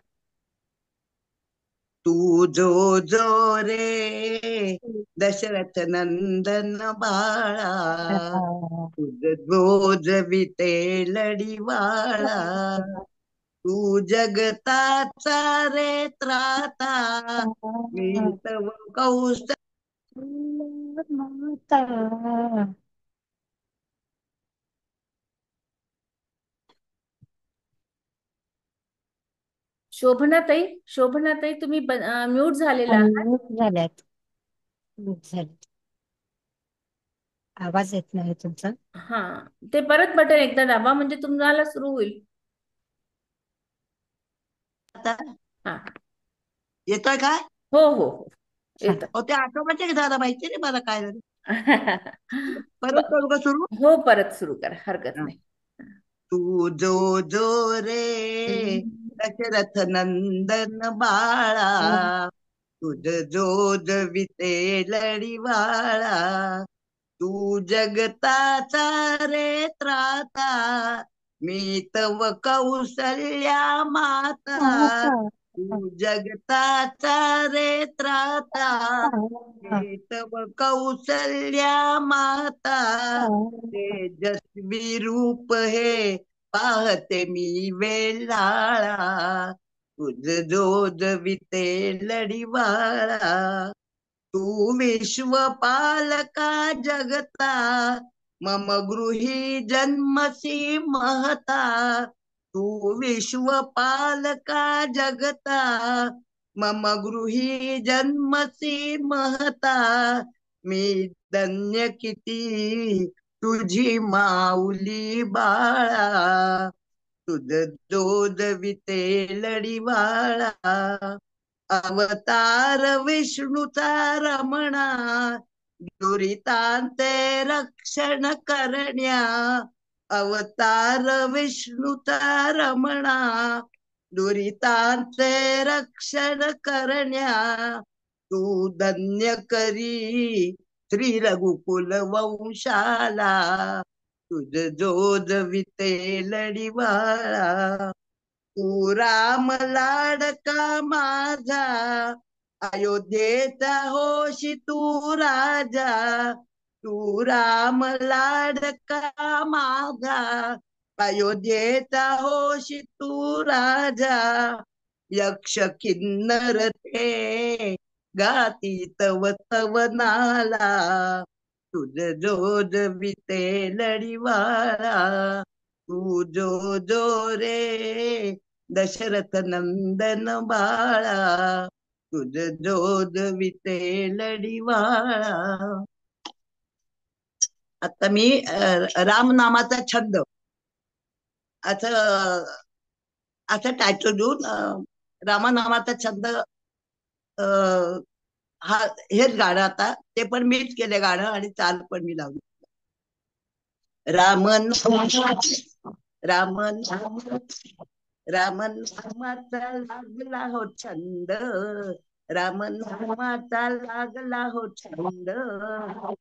Speaker 3: तू जो जो रे दशरथ नंदन बाळा, तुझ जोज विते लढीवाळा, तू जगताचा रे त्राता, मी तव कौस्त.
Speaker 1: माता.
Speaker 2: शोभनाताई तुम्ही म्यूट झालेला आहात.
Speaker 1: झाल्यात. झाल्यात. आवाज येत नाही तुमचा.
Speaker 2: हा, ते परत बटन एकदा दाबा म्हणजे तुम्हाला सुरू होईल.
Speaker 3: आता
Speaker 2: हा,
Speaker 3: येतोय काय?
Speaker 2: हो हो हो, येत.
Speaker 3: हो, ते ऑटोमॅटिक झालं, माहिती नाही मला काय झालं. परत करू का सुरू?
Speaker 2: हो, परत सुरू करा, हरकत
Speaker 3: हा.
Speaker 2: नाही.
Speaker 3: तू जो जो रे दशरथ नंदन बाळा, तुझ जो जविते लढीवाळा, तू जगताचा रे त्राता, मी तव कौसल्या माता, तू जगताचा रे त्राता, मी तव कौसल्या माता, तेजस्वी रूप हे पाहते मी वेलाळा, तुझ जो जविते लढीवाळा, तू विश्वपालका जगता, मम गृही जन्मसी महता, तू विश्वपालका जगता, मम गृही जन्मसी महता, मी धन्य किती तुझी माऊली बाळा, तुझ जो जविते लढीवाळा, अवतार विष्णूचा रमणा, दुरितांते रक्षण करण्या, अवतार विष्णूचा रमणा, दुरितांचे रक्षण करण्या, तू धन्य करी श्री रघुकुल वंशाला, तुझ जो जविते लढीवाळा, तू राम लाडका माझा, अयोध्येचा होशी तू राजा, तू राम लाडका माझा, अयोध्येचा होशी तू राजा, यक्ष किन्नर ते गाती तव तव नाला, तुझ जो जविते लढीवाळा, तू जो जो रे दशरथ नंदन बाळा, तुझ जो जविते लढीवाळा. आता मी रामनामाचा छंद असं असं टायटल देऊन रामनामाचा छंद, हा हेच गाणं आता, ते पण मीच केले गाणं आणि चाल पण मी लावली. रामन रामन रामन नामाचा लागला हो छंद, रामन नामाचा लागला हो छंद,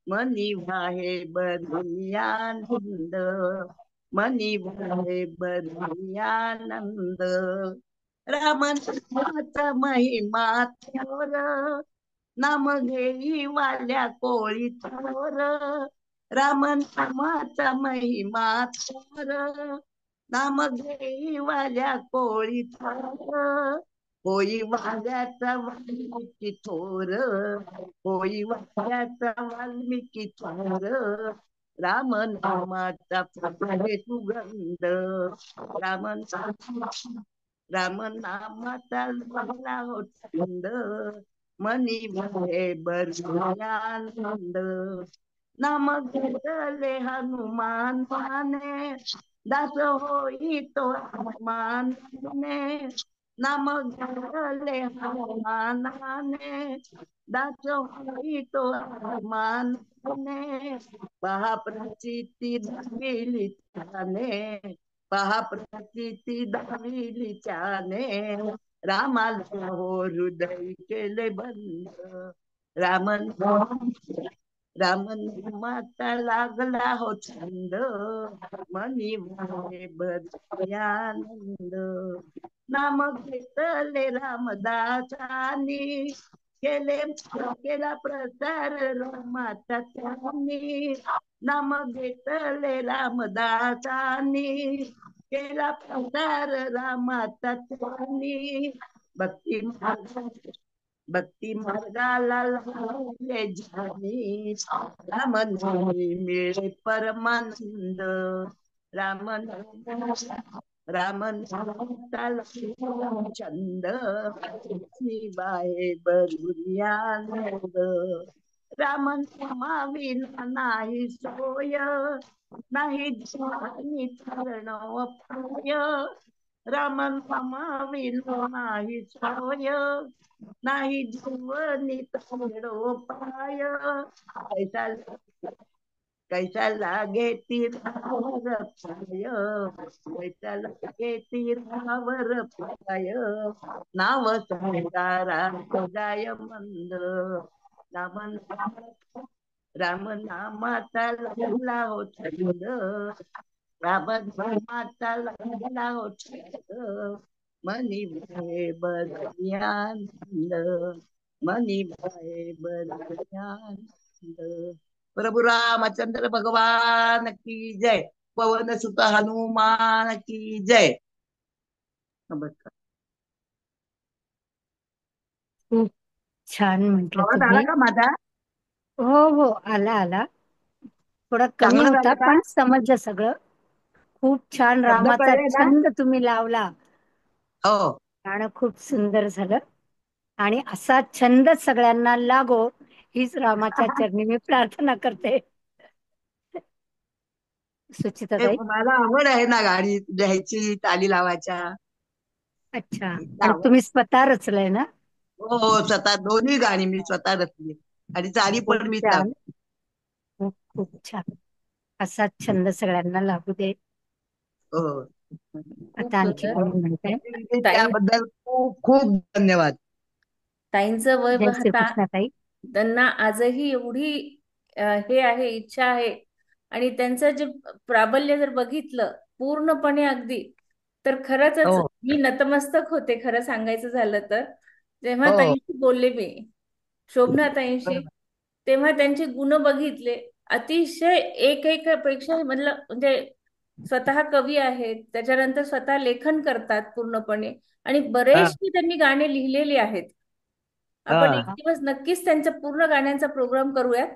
Speaker 3: मनी वाहे बरुनी आनंद, मनी वाहे बरुनी आनंद, रामनामाचा महिमा थोर, नाम घेई वाल्या कोळी थोर. रामनामाचा महिमा थोर, नाम घेई वाल्या कोळी थोर. होई वाल्याचा वाल्मिकी थोर, होई वाल्याचा वाल्मिकी थोर. राम नामाचा फुटे सुगंध, राम राम नामाचा लागला हो छंद. मनी भरे बरआनंद, नाम घेतले हनुमान माने. दास होई तो हनुमानाने, नाम घेतले हनुमानाने. दास होई तो हनुमानाने. पहा प्रचिती दाखविली त्याने, पहा प्रचिती दाखविली त्याने. रामाला हो हृदय केले बंद, राम नामाचा लागला हो छंद. मनी भरे बरआनंद, नाम घेतले रामदासानी. केला प्रसार रामाचा त्यांनी, नाम घेतले रामदासानी. केला प्रसार रामाचा त्यांनी. भक्ती मार्गाला लागले ज्ञानी, राम नामी मिळे परमानंद. राम राम नामाचा लागला छंद, बाहे बरुनी आनंद. राम नामाविना नाही सोय, नाही जीवानी चरण पाय. राम नामाविना नाही सोय, नाही जीवनी चरण पाय. कैसा कैसा लागे तीरावर पाय, कैसा लागे तीरावर पाय. नाव संसारा जाय मंद, राम राम नामाचा लागला हो छंद. राम नामाचा लागला हो छंद. मनी भये बरआनंद, मनी भये बरआनंद. प्रभु रामचंद्र भगवान की जय. पवन सुत हनुमान की जय. नमस्कार.
Speaker 1: खूप छान म्हटलं
Speaker 3: आवाज आला
Speaker 1: तुम्ही.
Speaker 3: का माझा?
Speaker 1: हो हो, आला आला. थोडा कमी
Speaker 3: चांगलं
Speaker 1: होता
Speaker 3: झालं का?
Speaker 1: पण समजलं सगळं. खूप छान
Speaker 3: शब्द
Speaker 1: रामाचा
Speaker 3: कळले ना?
Speaker 1: छंद तुम्ही लावला.
Speaker 3: हो.
Speaker 1: गाणं खूप सुंदर झालं आणि असा छंद सगळ्यांना लागो हीच रामाच्या चरणी मी प्रार्थना करते.
Speaker 3: हे
Speaker 1: सुचिताताई.
Speaker 3: मला आवड आहे ना गाणी लिहायची, ताली लावायच्या.
Speaker 1: अच्छा. आणि
Speaker 3: आवड.
Speaker 1: तुम्ही स्वतः रचलंय ना?
Speaker 3: हो हो, स्वतः दोन्ही गाणी मी स्वतः रचली आणि चाली
Speaker 1: खूप
Speaker 3: पण मीच
Speaker 1: छान.
Speaker 3: लावली.
Speaker 1: खूप खूप छान. असा छंद सगळ्यांना लागू दे.
Speaker 3: हो.
Speaker 2: खूप
Speaker 1: आता आणखी
Speaker 2: सुंदर.
Speaker 1: कोणी म्हणते?
Speaker 2: ताई
Speaker 3: त्याबद्दल खूप खूप धन्यवाद.
Speaker 2: ताईंचं वय
Speaker 1: जय
Speaker 2: पाहता
Speaker 1: श्रीकृष्णताई.
Speaker 2: त्यांना आजही एवढी हे आहे, इच्छा आहे. आणि त्यांचं जे प्राबल्य जर बघितलं पूर्णपणे अगदी, तर खरंच
Speaker 3: हो
Speaker 2: मी नतमस्तक होते. खरं सांगायचं झालं तर जेव्हा
Speaker 3: हो
Speaker 2: ताईंशी बोलले मी, शोभना ताईंशी,
Speaker 3: बरोबर.
Speaker 2: तेव्हा त्यांचे गुण बघितले. अतिशय एक एक पेक्षा म्हणलं म्हणजे स्वतः कवी आहेत, त्याच्यानंतर स्वतः लेखन करतात पूर्णपणे, आणि
Speaker 3: हा
Speaker 2: बरेचशी त्यांनी गाणे लिहिलेली आहेत. आपण एक
Speaker 3: हा.
Speaker 2: दिवस नक्कीच त्यांच्या पूर्ण गाण्यांचा प्रोग्राम करूयात.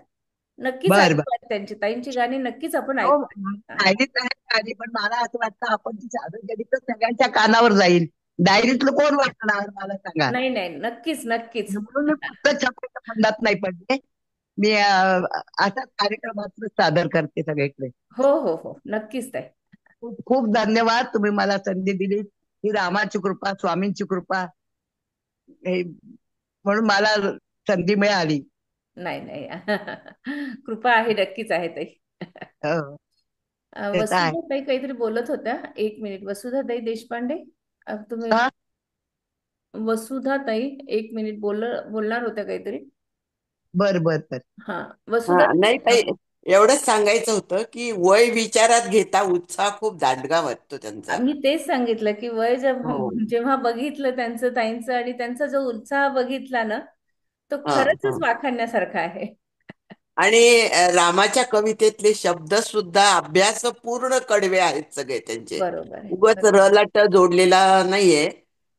Speaker 2: नक्कीच
Speaker 3: बर बर.
Speaker 2: ऐकूयात त्यांची, ताईंची गाणी नक्कीच आपण
Speaker 3: हो,
Speaker 2: ऐकूयात.
Speaker 3: डायरीत आहे गाणी, पण मला असं वाटतं आपण ती सादर केली तर सगळ्यांच्या कानावर जाईल. डायरीतलं कोण वाचणार मला सांगा.
Speaker 2: नाही नाही, नक्कीच नक्कीच.
Speaker 3: म्हणून मी पुस्तक छापायच्या फंडात नाही पडले. मी असाच कार्यक्रमात सादर करते सगळीकडे.
Speaker 2: हो हो हो, नक्कीच ताई.
Speaker 3: खूप खूप धन्यवाद. तुम्ही मला संधी दिली. ही रामाची कृपा, स्वामींची कृपा, हे म्हणून मला संधी मिळाली.
Speaker 2: नाही नाही कृपा आहे, नक्कीच आहे ताई.
Speaker 3: हो, ते तर आहे.
Speaker 2: वसुधा ताई काहीतरी बोलत होत्या. एक मिनिट, वसुधा ताई देशपांडे, तुम्ही.
Speaker 3: हा,
Speaker 2: वसुधा ताई, एक मिनिट बोलणार होत्या काहीतरी.
Speaker 3: बर बर बर.
Speaker 2: हा,
Speaker 5: हा
Speaker 2: वसुधा
Speaker 5: नाही ताई, एवढंच सांगायचं होतं की वय विचारात घेता उत्साह खूप दांडगा वाटतो त्यांचा.
Speaker 2: आम्ही तेच सांगितलं की वय
Speaker 5: हो.
Speaker 2: जेव्हा बघितलं त्यांचं ताईंचं आणि त्यांचा जो उत्साह बघितला ना, तो
Speaker 5: हा हा.
Speaker 2: खरंच वाखाणण्यासारखा आहे.
Speaker 5: आणि रामाच्या कवितेतले शब्द सुद्धा अभ्यासपूर्ण कडवे आहेत सगळे त्यांचे.
Speaker 2: बरोबर आहे.
Speaker 5: उगाच रलट जोडलेला नाहीये.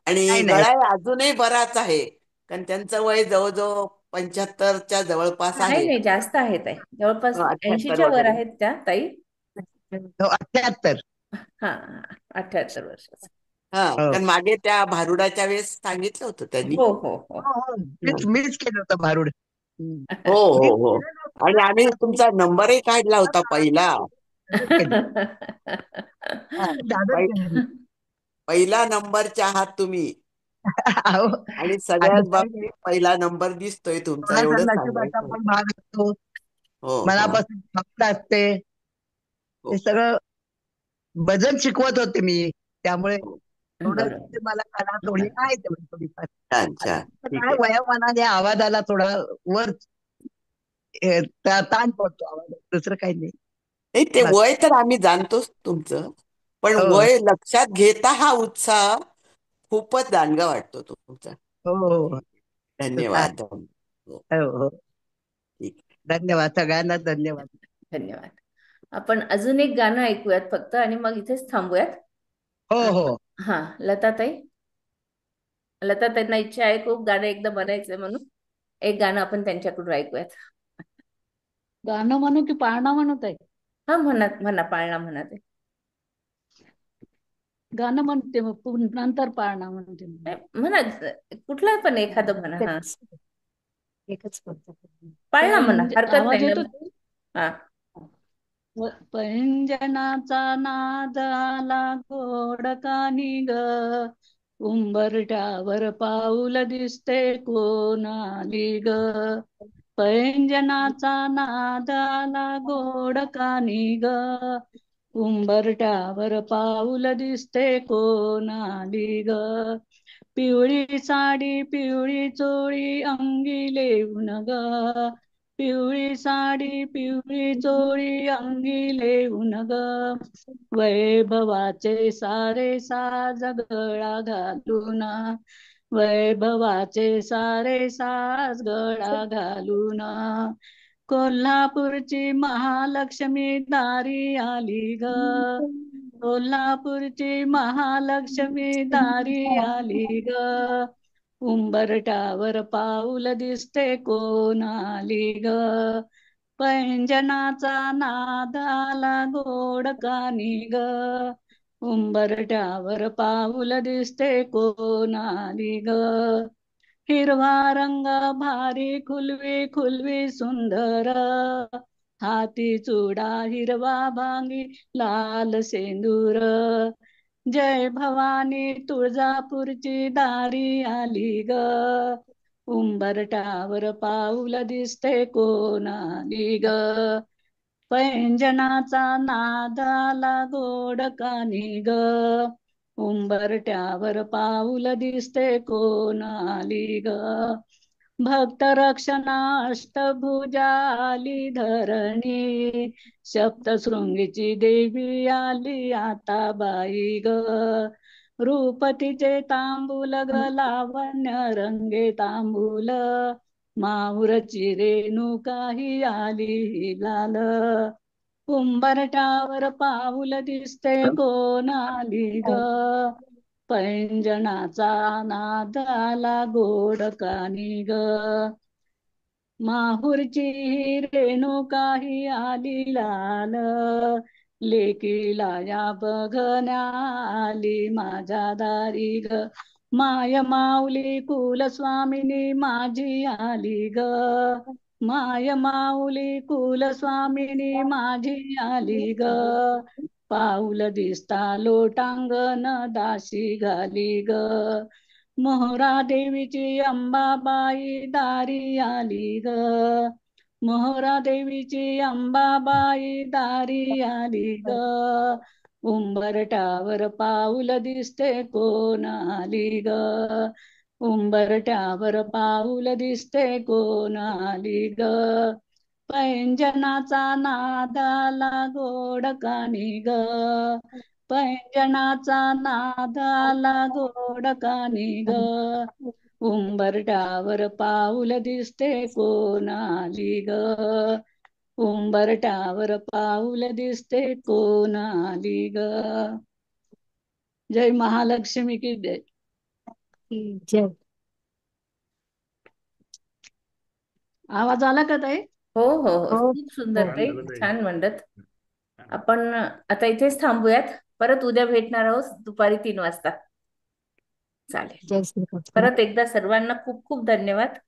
Speaker 5: आणि
Speaker 3: नाही नाही
Speaker 5: गळा अजूनही बराच आहे, कारण त्यांचं वय जवळजवळ 75च्या जवळपास
Speaker 2: नाही
Speaker 5: आहे.
Speaker 2: नाही, जास्त आहे ताई, जवळपास
Speaker 5: 78
Speaker 2: 80च्या वर
Speaker 5: वगैरे.
Speaker 2: आहेत त्या ताई.
Speaker 3: तो 78.
Speaker 2: हा, 78 वर्षाचा.
Speaker 5: हा,
Speaker 3: हो
Speaker 5: कारण मागे त्या भारुडाच्या वेळेस सांगितलं होतं त्यांनी.
Speaker 2: हो हो हो.
Speaker 3: हो हो मीच केलं होतं भारुड. हम्म.
Speaker 5: हो हो
Speaker 3: मीच
Speaker 5: हो.
Speaker 3: केलं
Speaker 5: आणि आम्ही
Speaker 3: नव्हतं.
Speaker 5: तुमचा नंबरही काढला होता पहिला.
Speaker 3: केलं. हा, दादर केलं.
Speaker 5: पहिला नंबरच्या आहात तुम्ही.
Speaker 3: अहो,
Speaker 5: आणि
Speaker 3: आणि
Speaker 5: सगळ्याच
Speaker 3: काय नाही,
Speaker 5: बाबतीत पहिला नंबर दिसतोय तुमचा,
Speaker 3: कोणाचा
Speaker 5: एवढं
Speaker 3: नशिबाचा
Speaker 5: सांगायचं.
Speaker 3: पण भाग असतो,
Speaker 5: हो हो
Speaker 3: मनापासून भक्त असते.
Speaker 5: हो
Speaker 3: ते सगळं भजन शिकवत होते मी, त्यामुळे
Speaker 5: हो.
Speaker 3: थोडं
Speaker 2: बरोबर.
Speaker 3: मला कला थोडी आहे तेवढी थोडीफार.
Speaker 5: छान
Speaker 3: आता
Speaker 5: छान, ठीक
Speaker 3: काय
Speaker 5: आहे.
Speaker 3: वयोमानाने आवाजाला थोडा वर ताण पडतो आवाजात, दुसरं काही नाही.
Speaker 5: नाही, ते
Speaker 3: बाकी
Speaker 5: वय तर आम्ही जाणतोच तुमचं, पण
Speaker 3: हो
Speaker 5: वय लक्षात घेता हा उत्साह खूपच दांडगा वाटतो तुमचा.
Speaker 3: हो हो. तसं आहे.
Speaker 5: धन्यवाद. हो,
Speaker 3: हो हो.
Speaker 5: ठीक.
Speaker 3: धन्यवाद सगळ्यांना, धन्यवाद.
Speaker 2: धन्यवाद. आपण अजून एक गाणं ऐकूयात फक्त आणि मग इथेच थांबूयात.
Speaker 3: हो
Speaker 2: अ,
Speaker 3: हो.
Speaker 2: हा, लताताईंना इच्छा आहे खूप गाणं एकदा बनायचंय म्हणून. एक गाणं आपण त्यांच्याकडून ऐकूयात.
Speaker 1: गाणं म्हणू की पाळणा म्हणत आहे?
Speaker 2: हा, म्हणा म्हणा, पाळणा म्हणा ते.
Speaker 1: गाणं म्हणते मग नंतर पाळणा म्हणते मग.
Speaker 2: म्हणा, कुठला पण एखादं म्हणा. हा,
Speaker 1: एकच करतो.
Speaker 2: पाळणा म्हणा, हरकत
Speaker 1: आवाज
Speaker 2: नाही
Speaker 1: येतो?
Speaker 2: ना. हा.
Speaker 1: पैंजनाचा नाद आला गोड कानी ग, उंबरठ्यावर पाऊल दिसते कोण आली ग. पैंजनाचा नाद आला गोड कानी ग, उंबरठ्यावर पाऊल दिसते कोण आली ग. पिवळी साडी पिवळी चोळी अंगी लेऊन ग, पिवळी साडी पिवळी चोळी अंगी लेऊन ग, वैभवाचे सारे साज गळा घालून, वैभवाचे सारे साज गळा घालून, कोल्हापूरची महालक्ष्मी दारी आली ग, कोल्हापूरची महालक्ष्मी दारी आली ग, उंबरठ्यावर पाऊल दिसते कोण आली ग. पैंजनाचा नाद आला गोड कानी ग, उंबरठ्यावर पाऊल दिसते कोण आली ग. हिरवा रंग भारी खुलवी खुलवी सुंदर, हाती चुडा हिरवा भांगी लाल सेंदूर, जय भवानी तुळजापूरची दारी आली ग, उंबरठ्यावर पाऊल दिसते कोण आली ग. पैंजनाचा नाद आला गोड कानी ग, उंबरठ्यावर पाऊल दिसते कोण आली ग. भक्त रक्षणा अष्टभुजा आली धरणी, सप्तशृंगीची देवी आली आता बाई ग, रूप तिचे तांबूल ग लावण्य रंगे तांबूल, माहुरची रेणुकाही आली लाल, उंबरठ्यावर पाऊल दिसते कोण आली ग. पैंजनाचा नाद आला गोड कानी ग, माहुरची रेणुकाही आली लाल, लेकीला या बघण्या आली माझ्या दारी ग, माय माऊली कुलस्वामिनी माझी आली ग, माय माऊली कुलस्वामिनी माझी आली ग, पाऊल दिसता लोटांगण दासी घाली ग, मोहरा देवीची अंबाबाई दारी आली ग, मोहरा देवीची अंबाबाई दारी आली ग, उंबरठ्यावर पाऊल दिसते कोण आली ग, उंबरठ्यावर पाऊल दिसते कोण आली ग.
Speaker 6: पैंजनाचा नाद आला गोड कानी ग, पैंजनाचा नाद आला गोड कानी ग, उंबरठ्यावर पाऊल दिसते कोणाली ग, उंबरठ्यावर पाऊल दिसते कोणाली ग. जय महालक्ष्मी की जय.
Speaker 1: जय.
Speaker 6: आवाज आला का ताई?
Speaker 2: हो हो हो,
Speaker 1: हो
Speaker 2: खूप सुंदर
Speaker 1: हो.
Speaker 2: ताई, छान म्हणत. आपण आता इथेच थांबूयात, परत उद्या भेटणार आहोत दुपारी 3 वाजता. चालेल.
Speaker 1: जय श्रीकृष्ण.
Speaker 2: परत एकदा सर्वांना खूप खूप धन्यवाद.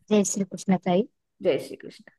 Speaker 1: जय श्रीकृष्ण ताई.
Speaker 2: जय श्री कृष्ण.